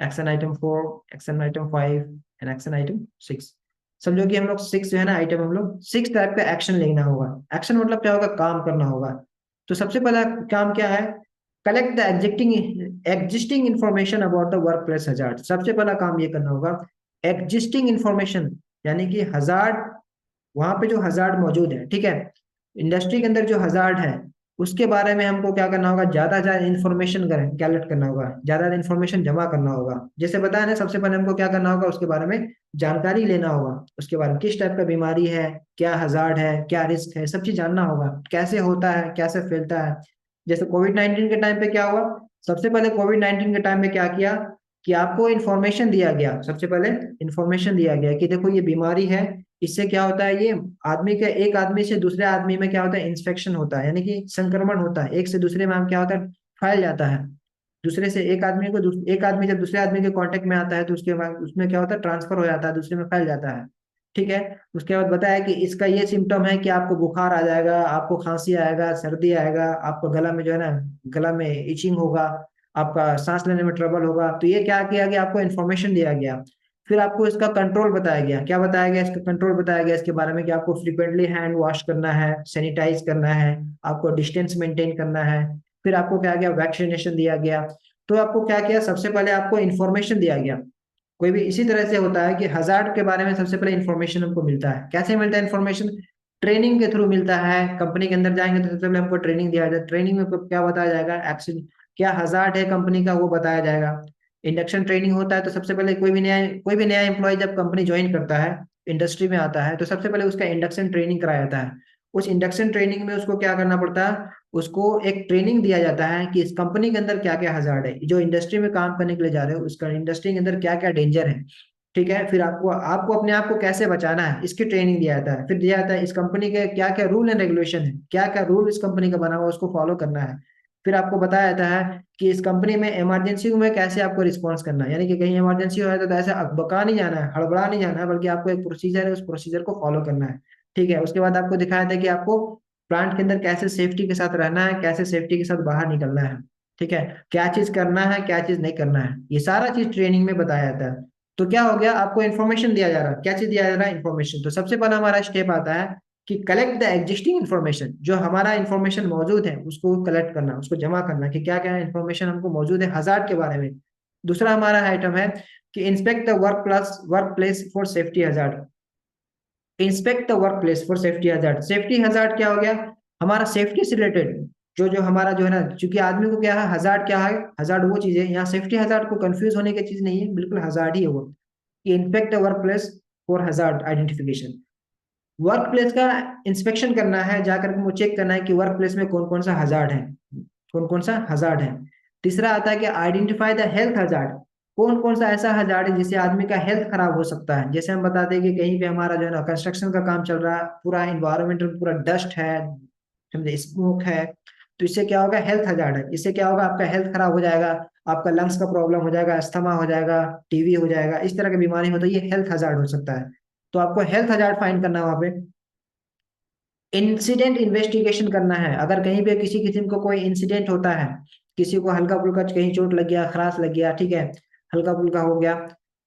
action item 4, action item 5 and action item 6। समझो कि हम लोग 6 जो है ना आइटम, हम लोग 6 टाइप का एक्शन लेना होगा। एक्शन मतलब क्या होगा, काम करना होगा। तो सबसे पहला काम क्या है, collect the existing information about the work place hazard. सबसे पहला काम ये करना होगा, एग्जिस्टिंग इंफॉर्मेशन, यानी कि हजार्ड, वहां पे जो हजार्ड मौजूद है, ठीक है, इंडस्ट्री के अंदर जो हजार्ड है उसके बारे में हमको क्या करना होगा, ज्यादा ज्यादा इन्फॉर्मेशन कलेक्ट करना होगा, ज्यादा इन्फॉर्मेशन जमा करना होगा। जैसे बताया ना, सबसे पहले हमको क्या करना होगा, उसके बारे में जानकारी लेना होगा। उसके बारे में किस टाइप का बीमारी है, क्या हजार्ड है, क्या रिस्क है, सब चीज जानना होगा। कैसे होता है, कैसे फैलता है। जैसे कोविड 19 के टाइम पे क्या हुआ, सबसे पहले कोविड 19 के टाइम में क्या किया कि आपको इन्फॉर्मेशन दिया गया। सबसे पहले इन्फॉर्मेशन दिया गया कि देखो ये बीमारी है, इससे क्या होता है, ये आदमी के, एक आदमी से दूसरे आदमी में क्या होता है, इंफेक्शन होता है, यानी कि संक्रमण होता है। एक से दूसरे में क्या होता है, फैल जाता है। दूसरे से एक आदमी को एक आदमी जब दूसरे आदमी के कांटेक्ट में आता है तो उसके बाद उसमें क्या होता है, ट्रांसफर हो जाता है, दूसरे में फैल जाता है। ठीक है। उसके बाद बताया कि इसका ये सिम्टम है कि आपको बुखार आ जाएगा, आपको खांसी आएगा, सर्दी आएगा, आपको गला में जो है ना, गला में इचिंग होगा, आपका सांस लेने में ट्रबल होगा। तो ये क्या किया गया, आपको इन्फॉर्मेशन दिया गया। फिर आपको इसका कंट्रोल बताया गया। क्या बताया गया, इसका कंट्रोल बताया गया इसके बारे में कि आपको फ्रिक्वेंटली हैंड वॉश करना है, सैनिटाइज करना है, आपको डिस्टेंस मेंटेन करना है। फिर आपको क्या गया, वैक्सीनेशन दिया गया। तो आपको क्या किया, सबसे पहले आपको इन्फॉर्मेशन दिया गया। कोई भी इसी तरह से होता है कि हजार्ड के बारे में सबसे पहले इन्फॉर्मेशन हमको मिलता है। कैसे मिलता है इन्फॉर्मेशन, ट्रेनिंग के थ्रू मिलता है। कंपनी के अंदर जाएंगे तो सबसे पहले हमको ट्रेनिंग दिया जाए, ट्रेनिंग में क्या बताया जाएगा, एक्शन क्या हजार्ड है कंपनी का वो बताया जाएगा। इंडक्शन ट्रेनिंग होता है तो सबसे पहले कोई भी नया एम्प्लॉय जब कंपनी ज्वाइन करता है, इंडस्ट्री में आता है, तो सबसे पहले उसका इंडक्शन ट्रेनिंग कराया जाता है। उस इंडक्शन ट्रेनिंग में उसको क्या करना पड़ता है, उसको एक ट्रेनिंग दिया जाता है कि इस कंपनी के अंदर क्या क्या हजार्ड है, जो इंडस्ट्री में काम करने के लिए जा रहे हो उसका इंडस्ट्री के अंदर क्या क्या डेंजर है। ठीक है। फिर आपको आपको अपने आप को कैसे बचाना है, इसकी ट्रेनिंग दिया जाता है। फिर दिया जाता है इस कंपनी के क्या क्या रूल एंड रेगुलेशन है, क्या क्या रूल इस कंपनी का बना हुआ है, उसको फॉलो करना है। फिर आपको बताया जाता है कि इस कंपनी में इमरजेंसी में कैसे आपको रिस्पॉन्स करना है, यानी कि कहीं इमरजेंसी हो तो ऐसे अकबका नहीं जाना है, हड़बड़ा नहीं जाना है, बल्कि आपको एक प्रोसीजर है, उस प्रोसीजर को फॉलो करना है। ठीक है। उसके बाद आपको दिखाया था कि आपको प्लांट के अंदर कैसे सेफ्टी के साथ रहना है, कैसे सेफ्टी के साथ बाहर निकलना है। ठीक है। क्या चीज करना है, क्या चीज नहीं करना है, ये सारा चीज ट्रेनिंग में बताया जाता है। तो क्या हो गया, आपको इन्फॉर्मेशन दिया जा रहा है। क्या चीज दिया जा रहा है, इन्फॉर्मेशन। तो सबसे पहला हमारा स्टेप आता है कि कलेक्ट द एग्जिस्टिंग इन्फॉर्मेशन, जो हमारा इन्फॉर्मेशन मौजूद है उसको कलेक्ट करना, उसको जमा करना कि क्या क्या इन्फॉर्मेशन हमको मौजूद है हजार्ड के बारे में। दूसरा हमारा आइटम है कि inspect the work place for safety hazard. Inspect the work place for safety hazard. Safety hazard क्या हो गया, हमारा सेफ्टी से रिलेटेड जो जो हमारा जो है ना, क्योंकि आदमी को क्या है, हजार्ड क्या है, हजार्ड वो चीज है, यहाँ सेफ्टी हजार्ड को कंफ्यूज होने की चीज नहीं है, बिल्कुल हजार्ड ही है वो। कि inspect the work place for hazard identification. Work place का इंस्पेक्शन करना है, जाकर के वो चेक करना है कि वर्क प्लेस में कौन कौन सा हजार्ड है, कौन कौन सा हजार्ड है। तीसरा आता है कि आइडेंटिफाई द हेल्थ हजार्ड। कौन कौन सा ऐसा हजार्ड है जिससे आदमी का हेल्थ खराब हो सकता है। जैसे हम बताते हैं कि कहीं पे हमारा जो है ना कंस्ट्रक्शन का काम चल रहा है, पूरा इन्वायरमेंट पूरा डस्ट है, समझे, स्मोक है, तो इससे क्या होगा, हेल्थ हजार्ड है। इससे क्या होगा, आपका हेल्थ खराब हो जाएगा, आपका लंग्स का प्रॉब्लम हो जाएगा, अस्थमा हो जाएगा, टीवी हो जाएगा, इस तरह की बीमारी हो तो ये हेल्थ हजार्ड हो सकता है। तो आपको हेल्थ हजार्ड फाइंड करना है वहां पे। इंसिडेंट इन्वेस्टिगेशन करना है, अगर कहीं पे किसी किस्म को कोई इंसिडेंट होता है, किसी को हल्का फुल्का कहीं चोट लग गया, खराश लग गया, ठीक है, हल्का फुल्का हो गया,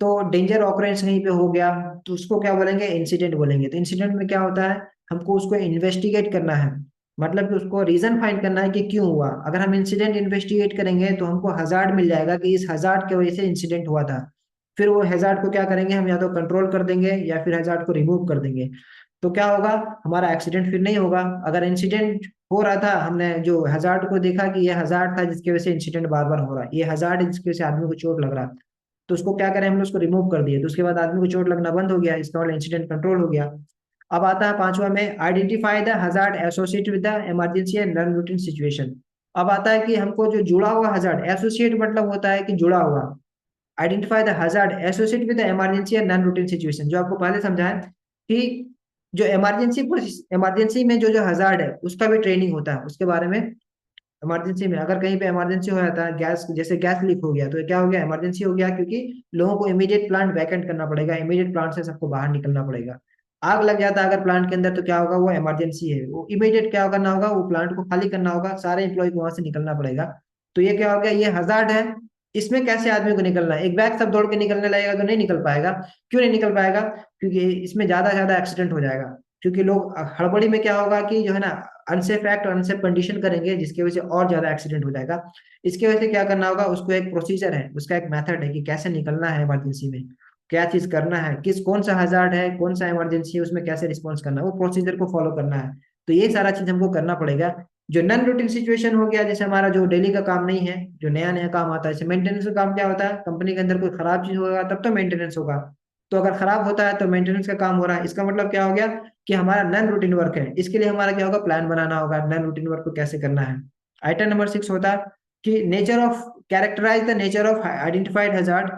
तो डेंजर ऑकरेंस कहीं पे हो गया, तो उसको क्या बोलेंगे, इंसिडेंट बोलेंगे। तो इंसिडेंट में क्या होता है, हमको उसको इन्वेस्टिगेट करना है, मतलब कि उसको रीजन फाइंड करना है कि क्यों हुआ। अगर हम इंसिडेंट इन्वेस्टिगेट करेंगे तो हमको हजार्ड मिल जाएगा कि इस हजार्ड की वजह से इंसिडेंट हुआ था। फिर वो हजार्ड को क्या करेंगे, हम या तो कंट्रोल कर देंगे या फिर हजार्ड को रिमूव कर देंगे। तो क्या होगा, हमारा एक्सीडेंट फिर नहीं होगा। अगर इंसिडेंट हो रहा था, हमने जो हजार्ड को देखा कि ये हजार्ड था जिसकी वजह से इंसिडेंट बार बार हो रहा है, ये हजार्ड है जिसकी वजह से आदमी को चोट लग रहा है, तो उसको क्या करें, हमने उसको रिमूव कर दिया, तो उसके बाद आदमी को चोट लगना बंद हो गया, इसका मतलब इंसिडेंट कंट्रोल हो गया। अब आता है पांचवा में, identify the hazard associate with the emergency and non routine situation. अब आता है कि हमको जो जुड़ा हुआ हजार्ड, एसोसिएट मतलब होता है कि जुड़ा हुआ, identify the hazard associate with the emergency and non routine situation, जो आपको पहले समझाया कि जो इमरजेंसी में जो जो हजार्ड है उसका भी ट्रेनिंग होता है, उसके बारे में इमरजेंसी में अगर कहीं पे इमरजेंसी हो जाता है, गैस जैसे गैस लीक हो गया तो क्या हो गया, इमरजेंसी हो गया, क्योंकि लोगों को इमीडिएट प्लांट वैकेंट करना पड़ेगा, इमीडिएट प्लांट से सबको बाहर निकलना पड़ेगा। आग लग जाता है अगर प्लांट के अंदर तो क्या होगा, वो इमरजेंसी है, वो इमीडिएट क्या करना होगा, वो प्लांट को खाली करना होगा, सारे एम्प्लॉय को वहां से निकलना पड़ेगा। तो ये क्या हो गया, ये हजार्ड है। इसमें कैसे आदमी को निकलना है, एक बैग सब दौड़ के निकलने लगेगा तो नहीं निकल पाएगा। क्यों नहीं निकल पाएगा, क्योंकि इसमें ज्यादा से ज्यादा एक्सीडेंट हो जाएगा। क्योंकि लोग हड़बड़ी में क्या होगा कि जो है ना, अनसेफ एक्ट और अनसेफ कंडीशन करेंगे, जिसकी वजह से और ज्यादा एक्सीडेंट हो जाएगा। इसकी वजह से क्या करना होगा, उसको एक प्रोसीजर है, उसका एक मेथड है कि कैसे निकलना है इमरजेंसी में, क्या चीज करना है, किस कौन सा हजार्ड है, कौन सा इमरजेंसी है, उसमें कैसे रिस्पॉन्स करना है, वो प्रोसीजर को फॉलो करना है। तो ये सारा चीज हमको करना पड़ेगा। जो नॉन रूटीन सिचुएशन हो गया, जैसे हमारा जो डेली का काम नहीं है, जो नया नया काम आता है, जैसे मेंटेनेंस का काम क्या होता है, कंपनी के अंदर कोई खराब चीज होगा तब तो मेंटेनेंस होगा। तो अगर खराब होता है तो मेंटेनेंस का काम हो रहा है, इसका मतलब क्या हो गया कि हमारा नॉन रूटीन वर्क है। इसके लिए हमारा क्या होगा, प्लान बनाना होगा, नॉन रूटीन वर्क को कैसे करना है। आइटम नंबर 6 होता है कि nature of, characterise the nature of identified hazard.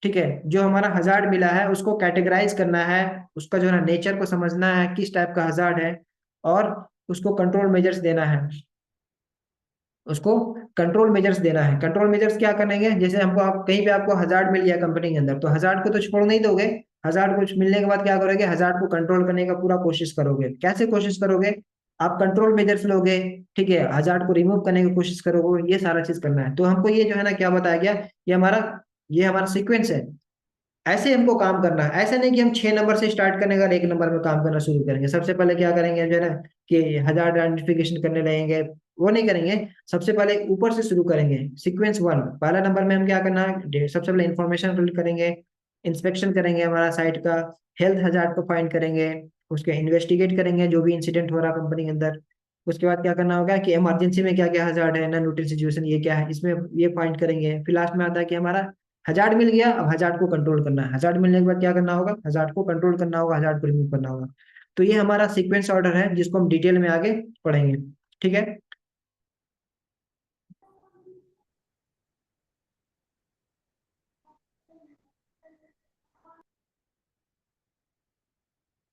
ठीक है, जो हमारा हजार्ड मिला है उसको कैटेगराइज करना है, उसका जो है ना नेचर को समझना है, किस टाइप का हजार्ड है, और उसको कंट्रोल मेजर्स देना है। उसको कंट्रोल मेजर्स देना है। कंट्रोल मेजर्स क्या करेंगे, जैसे हमको आप कहीं पे आपको हजार्ड मिल गया कंपनी के अंदर, तो हजार्ड को तो छोड़ नहीं दोगे। हजार्ड को मिलने के बाद क्या करोगे, हजार्ड को कंट्रोल करने का पूरा कोशिश करोगे। कैसे कोशिश करोगे, आप कंट्रोल मेजर्स लोगे, ठीक है, हजार्ड को रिमूव करने की कोशिश करोगे, ये सारा चीज करना है। तो हमको ये जो है ना क्या बताया गया, ये हमारा सीक्वेंस है। ऐसे हमको काम करना है, ऐसा नहीं कि हम 6 नंबर से स्टार्ट करने का 1 नंबर में काम करना शुरू करेंगे। सबसे पहले क्या करेंगे जो है ना, कि हजार्ड आइडेंटिफिकेशन करने लगेंगे, वो नहीं करेंगे। सबसे पहले ऊपर से शुरू करेंगे, सीक्वेंस 1, पहला नंबर में हम क्या करना है, सबसे पहले इंफॉर्मेशन कलेक्ट करेंगे, इंस्पेक्शन करेंगे हमारा साइट का, हेल्थ हजार्ड को फाइंड करेंगे, उसके इन्वेस्टिगेट करेंगे जो भी इंसिडेंट हो रहा कंपनी के अंदर। उसके बाद क्या करना होगा कि इमरजेंसी में क्या क्या हजार्ड है, नॉन रूटीन सिचुएशन ये क्या है, इसमें ये फाइंड करेंगे। फिर लास्ट में आता है कि हमारा हजार्ड मिल गया, अब हजार्ड को कंट्रोल करना है। हजार्ड मिलने के बाद क्या करना होगा, हजार्ड को कंट्रोल करना होगा, हजार्ड को रिमूव करना होगा। तो ये हमारा सीक्वेंस ऑर्डर है, जिसको हम डिटेल में आगे पढ़ेंगे। ठीक है।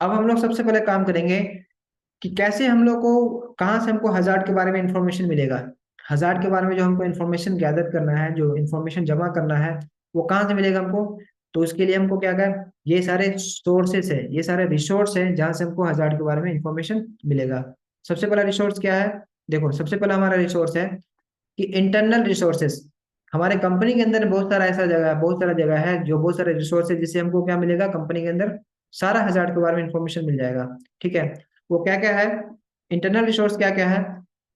अब हम लोग सबसे पहले काम करेंगे कि कैसे हम लोग को, कहाँ से हमको हजार्ड के बारे में इंफॉर्मेशन मिलेगा। हजार्ड के बारे में जो हमको इंफॉर्मेशन गैदर करना है, जो इंफॉर्मेशन जमा करना है, वो कहाँ से मिलेगा हमको। तो उसके लिए हमको क्या कर, ये सारे सोर्सेस है, ये सारे रिसोर्स है जहाँ से हमको हजार्ड के बारे में इंफॉर्मेशन मिलेगा। सबसे पहला रिसोर्स क्या है, देखो सबसे पहला हमारा रिसोर्स है कि इंटरनल रिसोर्सेस। हमारे कंपनी के अंदर बहुत सारा ऐसा जगह है, बहुत सारा जगह है जो बहुत सारे रिसोर्स है, जिससे हमको क्या मिलेगा, कंपनी के अंदर सारा हजार्ड के बारे में इंफॉर्मेशन मिल जाएगा। ठीक है, वो क्या क्या है, इंटरनल रिसोर्स क्या क्या है।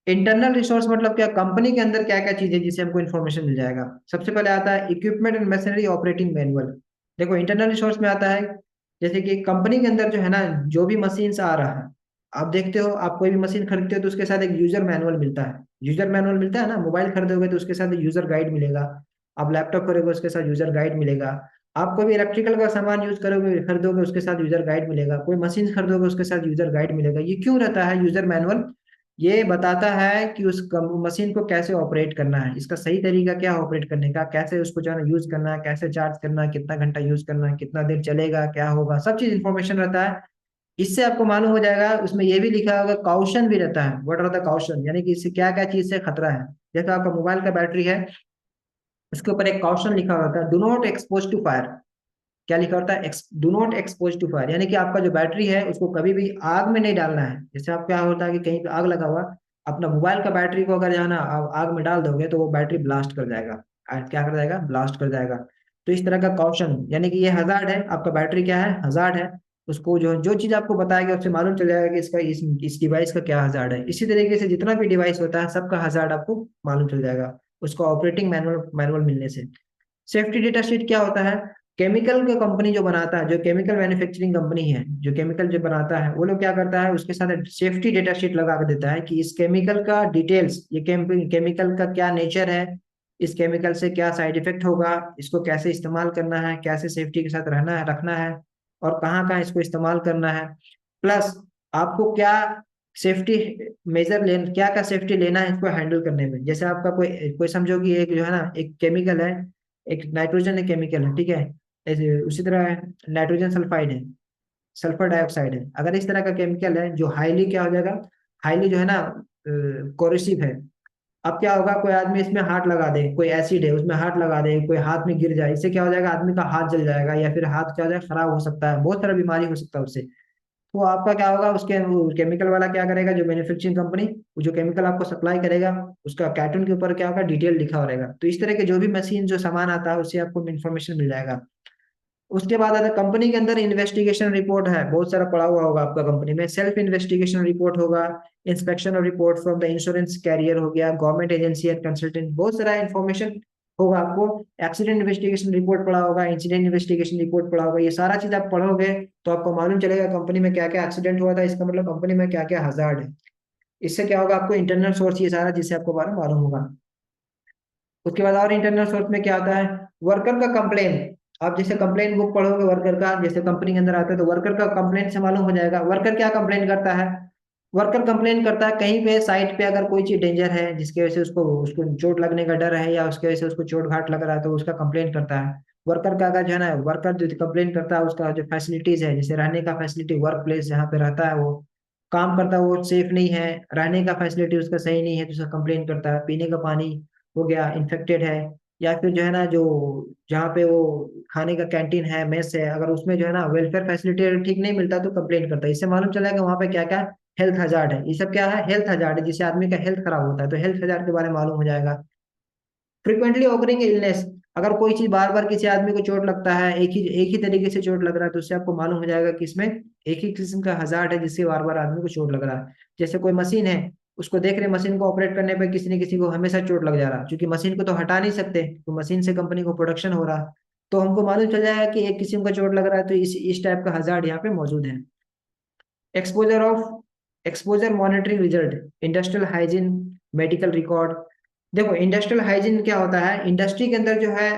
इंटरनल रिसोर्स मतलब क्या, कंपनी के अंदर क्या क्या चीजें जिससे हमको इन्फॉर्मेशन मिल जाएगा। सबसे पहले आता है equipment and machinery operating manual. देखो इंटरनल रिसोर्स में आता है, जैसे कि कंपनी के अंदर जो है ना, जो भी मशीन से आ रहा है, आप देखते हो, आप कोई भी मशीन खरीदते हो तो उसके साथ एक यूजर मैनुअल मिलता है। यूजर मैनुअल मिलता है ना, मोबाइल खरीदोगे तो उसके साथ यूजर गाइड मिलेगा। आप लैपटॉप खरीदोगे उसके साथ यूजर गाइड मिलेगा। आप कोई भी इलेक्ट्रिकल का सामान यूज करोगे, खरीदोगे, उसके साथ यूजर गाइड मिलेगा। कोई मशीन खरीदोगे उसके साथ यूजर गाइड मिलेगा। ये क्यों रहता है यूजर मैनुअल, ये बताता है कि उस मशीन को कैसे ऑपरेट करना है, इसका सही तरीका क्या ऑपरेट करने का, कैसे उसको जो है ना यूज करना है, कैसे चार्ज करना है, कितना घंटा यूज करना है, कितना देर चलेगा, क्या होगा, सब चीज इन्फॉर्मेशन रहता है। इससे आपको मालूम हो जाएगा, उसमें ये भी लिखा होगा, काउशन भी रहता है, व्हाट आर द काउशन, यानी कि इससे क्या क्या चीज से खतरा है। जैसे आपका मोबाइल का बैटरी है, उसके ऊपर एक काउशन लिखा होता है, do not expose to fire. क्या लिखा होता है, do not expose to fire, यानी कि आपका जो बैटरी है उसको कभी भी आग में नहीं डालना है। जैसे आप क्या होता है कि कहीं पे आग लगा हुआ, अपना मोबाइल का बैटरी को अगर जाना आप आग में डाल दोगे तो वो बैटरी ब्लास्ट कर जाएगा। क्या कर जाएगा, ब्लास्ट कर जाएगा। तो इस तरह का कॉशन, यानी कि ये हजार्ड है, आपका बैटरी क्या है, हजार्ड है। उसको जो जो चीज आपको बताएगा उससे मालूम चल जाएगा कि इसका इस डिवाइस का क्या हजार्ड है। इसी तरीके से जितना भी डिवाइस होता है सबका हजार्ड आपको मालूम चल जाएगा, उसको ऑपरेटिंग मैनुअल मैनुअल मिलने से। सेफ्टी डेटा शीट क्या होता है, केमिकल का कंपनी जो बनाता है, जो केमिकल मैन्युफैक्चरिंग कंपनी है, जो केमिकल जो बनाता है, वो लोग क्या करता है, उसके साथ सेफ्टी डेटा शीट लगा के देता है कि इस केमिकल का डिटेल्स, ये केमिकल का क्या नेचर है, इस केमिकल से क्या साइड इफेक्ट होगा, इसको कैसे इस्तेमाल करना है, कैसे सेफ्टी के साथ रहना है, रखना है, और कहाँ कहाँ इसको इस्तेमाल करना है। प्लस आपको क्या सेफ्टी मेजर लेना, क्या क्या सेफ्टी लेना है इसको हैंडल करने में। जैसे आपका कोई कोई समझो कि एक जो है ना, एक केमिकल है, एक नाइट्रोजन एक केमिकल है, ठीक है, उसी तरह नाइट्रोजन सल्फाइड है, सल्फर डाइऑक्साइड है। अगर इस तरह का केमिकल है जो हाईली क्या हो जाएगा, हाईली जो है ना कोरोसिव है, अब क्या होगा, कोई आदमी इसमें हाथ लगा दे, कोई एसिड है उसमें हाथ लगा दे, कोई हाथ में गिर जाए, इससे क्या हो जाएगा, आदमी का हाथ जल जाएगा, या फिर हाथ क्या हो जाएगा, खराब हो सकता है, बहुत सारा बीमारी हो सकता है उससे। तो आपका क्या होगा, उसके केमिकल वाला क्या करेगा, जो मैन्युफैक्चरिंग कंपनी, जो केमिकल आपको सप्लाई करेगा, उसका कार्टून के ऊपर क्या होगा, डिटेल लिखा हो रहेगा। तो इस तरह के जो भी मशीन, जो सामान आता है, उससे आपको इन्फॉर्मेशन मिल जाएगा। उसके बाद आता है कंपनी के अंदर इन्वेस्टिगेशन रिपोर्ट है, बहुत सारा पड़ा हुआ होगा आपका कंपनी में। सेल्फ इन्वेस्टिगेशन रिपोर्ट होगा, इंस्पेक्शन और report from the insurance carrier हो गया, गवर्नमेंट एजेंसी एंड कंसल्टेंट, बहुत सारा इन्फॉर्मेशन होगा आपको। एक्सीडेंट इन्वेस्टिगेशन रिपोर्ट पड़ा होगा, इंसिडेंट इन्वेस्टिगेशन रिपोर्ट पड़ा होगा। ये सारा चीज आप पढ़ोगे तो आपको मालूम चलेगा कंपनी में क्या क्या एक्सीडेंट हुआ था, इसका मतलब कंपनी में क्या क्या हजार्ड है। इससे क्या होगा, आपको इंटरनल सोर्स ये सारा, जिससे आपको बारे में मालूम होगा। उसके बाद और इंटरनल सोर्स में क्या आता है, वर्कर का कंप्लेन। आप जैसे कंप्लेन बुक पढ़ोगे वर्कर का, जैसे कंपनी के अंदर आता है तो वर्कर का कंप्लेन से मालूम हो जाएगा वर्कर क्या कंप्लेन करता है। वर्कर कंप्लेन करता है कहीं पे साइट पे अगर कोई चीज डेंजर है, जिसकी वजह से उसको उसको चोट लगने का डर है, या उसकी वजह से उसको चोट घाट लग रहा है, तो उसका कंप्लेन करता है। वर्कर का अगर जो है ना, वर्कर जो कंप्लेन करता है, उसका जो फैसिलिटीज है, जैसे रहने का फैसिलिटी, वर्क प्लेस जहाँ पे रहता है, वो काम करता है वो सेफ नहीं है, रहने का फैसिलिटी उसका सही नहीं है, तो उसका कंप्लेन करता है। पीने का पानी हो गया इन्फेक्टेड है, या फिर जो है ना, जो जहाँ पे वो खाने का कैंटीन है, मेस है, अगर उसमें जो है ना वेलफेयर फैसिलिटी ठीक नहीं मिलता, तो कंप्लेन करता है। इससे मालूम चलेगा वहाँ पे क्या क्या हेल्थ हजार्ड है। ये सब क्या है, हेल्थ हजार्ड है, जिससे आदमी का हेल्थ खराब होता है, तो हेल्थ हजार्ड के बारे में मालूम हो जाएगा। फ्रिक्वेंटली ऑकरिंग इलनेस, अगर कोई चीज बार बार किसी आदमी को चोट लगता है, एक ही तरीके से चोट लग रहा है, तो उससे आपको मालूम हो जाएगा कि इसमें एक ही किस्म का हजार्ड है, जिससे बार बार आदमी को चोट लग रहा है। जैसे कोई मशीन है, उसको देख रहे, मशीन को ऑपरेट करने पे किसी न किसी को हमेशा चोट लग जा रहा है, क्योंकि मशीन को तो हटा नहीं सकते, तो मशीन से कंपनी को प्रोडक्शन हो रहा, तो हमको मालूम चल जाएगा कि एक किस्म का चोट लग रहा है, तो इस टाइप का हजार्ड यहाँ पे मौजूद है। Exposure of exposure monitoring result, industrial hygiene, medical record. देखो इंडस्ट्रियल हाइजीन क्या होता है, इंडस्ट्री के अंदर जो है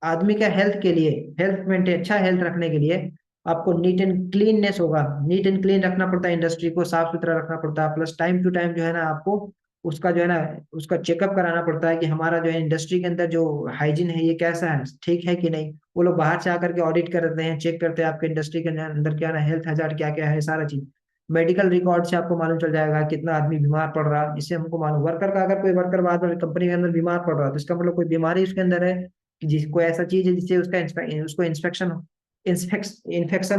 आदमी का हेल्थ के लिए, हेल्थ मेंटेन, अच्छा हेल्थ रखने के लिए आपको नीट एंड क्लीननेस होगा, नीट एंड क्लीन रखना पड़ता है, इंडस्ट्री को साफ सुथरा रखना पड़ता है, प्लस टाइम टू टाइम जो है ना आपको उसका जो है ना, उसका चेकअप कराना पड़ता है कि हमारा जो है इंडस्ट्री के अंदर जो हाइजीन है ये कैसा है, ठीक है कि नहीं। वो लोग बाहर से आकर के ऑडिट करते हैं, चेक करते हैं आपके इंडस्ट्री के अंदर क्या ना हेल्थ हजार्ड क्या क्या है, सारा चीज। मेडिकल रिकॉर्ड से आपको मालूम चल जाएगा कितना आदमी बीमार पड़ रहा है, इससे हमको मालूम। वर्कर का, अगर कोई वर्कर बाद में कंपनी के अंदर बीमार पड़ रहा है, तो इसका मतलब कोई बीमारी उसके अंदर है, कि जिसको ऐसा चीज है जिससे उसको इन्फेक्शन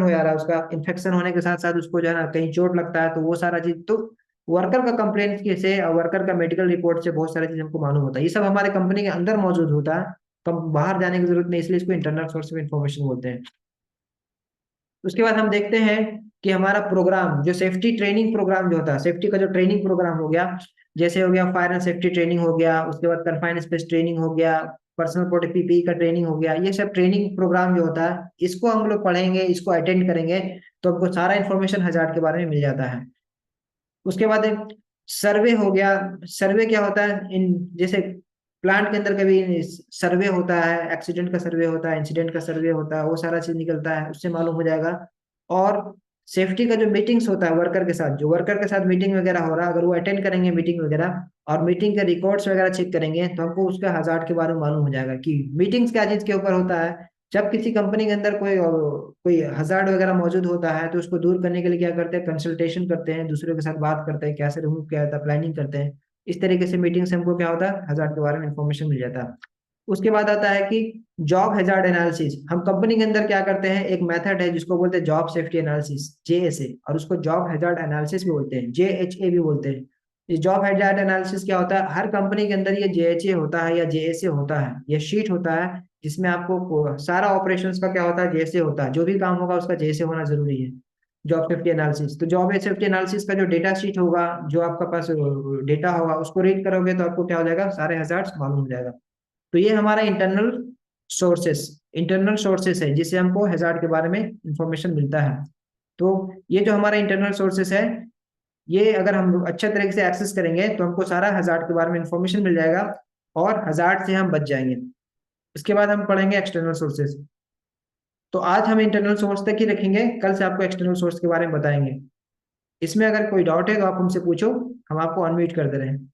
हो जा रहा है, उसका इन्फेक्शन होने के साथ साथ उसको जो है ना कहीं चोट लगता है, तो वो सारा चीज तो वर्कर का कंप्लेंट से और वर्कर का मेडिकल रिपोर्ट से बहुत सारी चीज हमको मालूम होता है। ये सब हमारे कंपनी के अंदर मौजूद होता है, कम बाहर जाने की जरूरत नहीं, इसलिए इसको इंटरनल सोर्स ऑफ इन्फॉर्मेशन बोलते हैं। उसके बाद हम देखते हैं कि हमारा प्रोग्राम, जो सेफ्टी ट्रेनिंग प्रोग्राम जो होता है, सेफ्टी का जो ट्रेनिंग प्रोग्राम हो गया, जैसे हो गया फायर एंड सेफ्टी ट्रेनिंग हो गया, उसके बाद कन्फाइंड स्पेस ट्रेनिंग हो गया, पर्सनल प्रोटेक्टिव पीपीई का ट्रेनिंग हो गया, ये सब ट्रेनिंग प्रोग्राम जो होता है, इसको हम लोग पढ़ेंगे, इसको अटेंड करेंगे, तो हमको सारा इन्फॉर्मेशन हजार्ड के बारे में मिल जाता है। उसके बाद सर्वे हो गया। सर्वे क्या होता है, इन जैसे प्लांट के अंदर कभी सर्वे होता है, एक्सीडेंट का सर्वे होता है, इंसिडेंट का सर्वे होता है, वो सारा चीज निकलता है, उससे मालूम हो जाएगा। और सेफ्टी का जो मीटिंग्स होता है वर्कर के साथ, जो वर्कर के साथ मीटिंग वगैरह हो रहा है, अगर वो अटेंड करेंगे मीटिंग वगैरह, और मीटिंग के रिकॉर्ड्स वगैरह चेक करेंगे, तो हमको उसका हजार्ड के बारे में मालूम हो जाएगा कि मीटिंग्स क्या चीज के ऊपर होता है। जब किसी कंपनी के अंदर कोई हजार्ड वगैरह मौजूद होता है, तो उसको दूर करने के लिए क्या करते हैं, कंसल्टेशन करते हैं, दूसरों के साथ बात करते हैं, कैसे रिमूव किया जाता है, प्लानिंग करते हैं। इस तरीके से मीटिंग से हमको क्या होता है, हजार्ड के बारे में इंफॉर्मेशन मिल जाता है। उसके बाद आता है कि जॉब हैजार्ड एनालिसिस। हम कंपनी के अंदर क्या करते हैं, एक मेथड है जिसको बोलते हैं जॉब सेफ्टी एनालिसिस, जेएसए, और उसको जॉब हैजार्ड एनालिसिस भी बोलते हैं, जेएचए भी बोलते हैं। ये जॉब हैजार्ड एनालिसिस क्या होता है, हर कंपनी के अंदर ये जेएचए होता है या जेएसए होता है, ये शीट होता है जिसमें आपको सारा ऑपरेशंस का क्या होता है, जेएसए होता है, जो भी काम होगा उसका जेएसए होना जरूरी है। जॉब सेफ्टी एनालिसिस, तो जॉब सेफ्टी एनालिसिस का जो डेटा शीट होगा, जो आपका पास डेटा होगा, उसको रीड करोगे तो आपको क्या हो जाएगा, सारे हजार्ड्स मालूम हो जाएगा। तो ये हमारा इंटरनल सोर्सेस है, जिससे हमको हैजार्ड के बारे में इंफॉर्मेशन मिलता है। तो ये जो हमारा इंटरनल सोर्सेस है, ये अगर हम अच्छे तरीके से एक्सेस करेंगे, तो हमको सारा हैजार्ड के बारे में इंफॉर्मेशन मिल जाएगा, और हैजार्ड से हम बच जाएंगे। इसके बाद हम पढ़ेंगे एक्सटर्नल सोर्सेस। तो आज हम इंटरनल सोर्स तक ही रखेंगे, कल से आपको एक्सटर्नल सोर्स के बारे में बताएंगे। इसमें अगर कोई डाउट है तो आप हमसे पूछो, हम आपको अनम्यूट कर दे रहे हैं।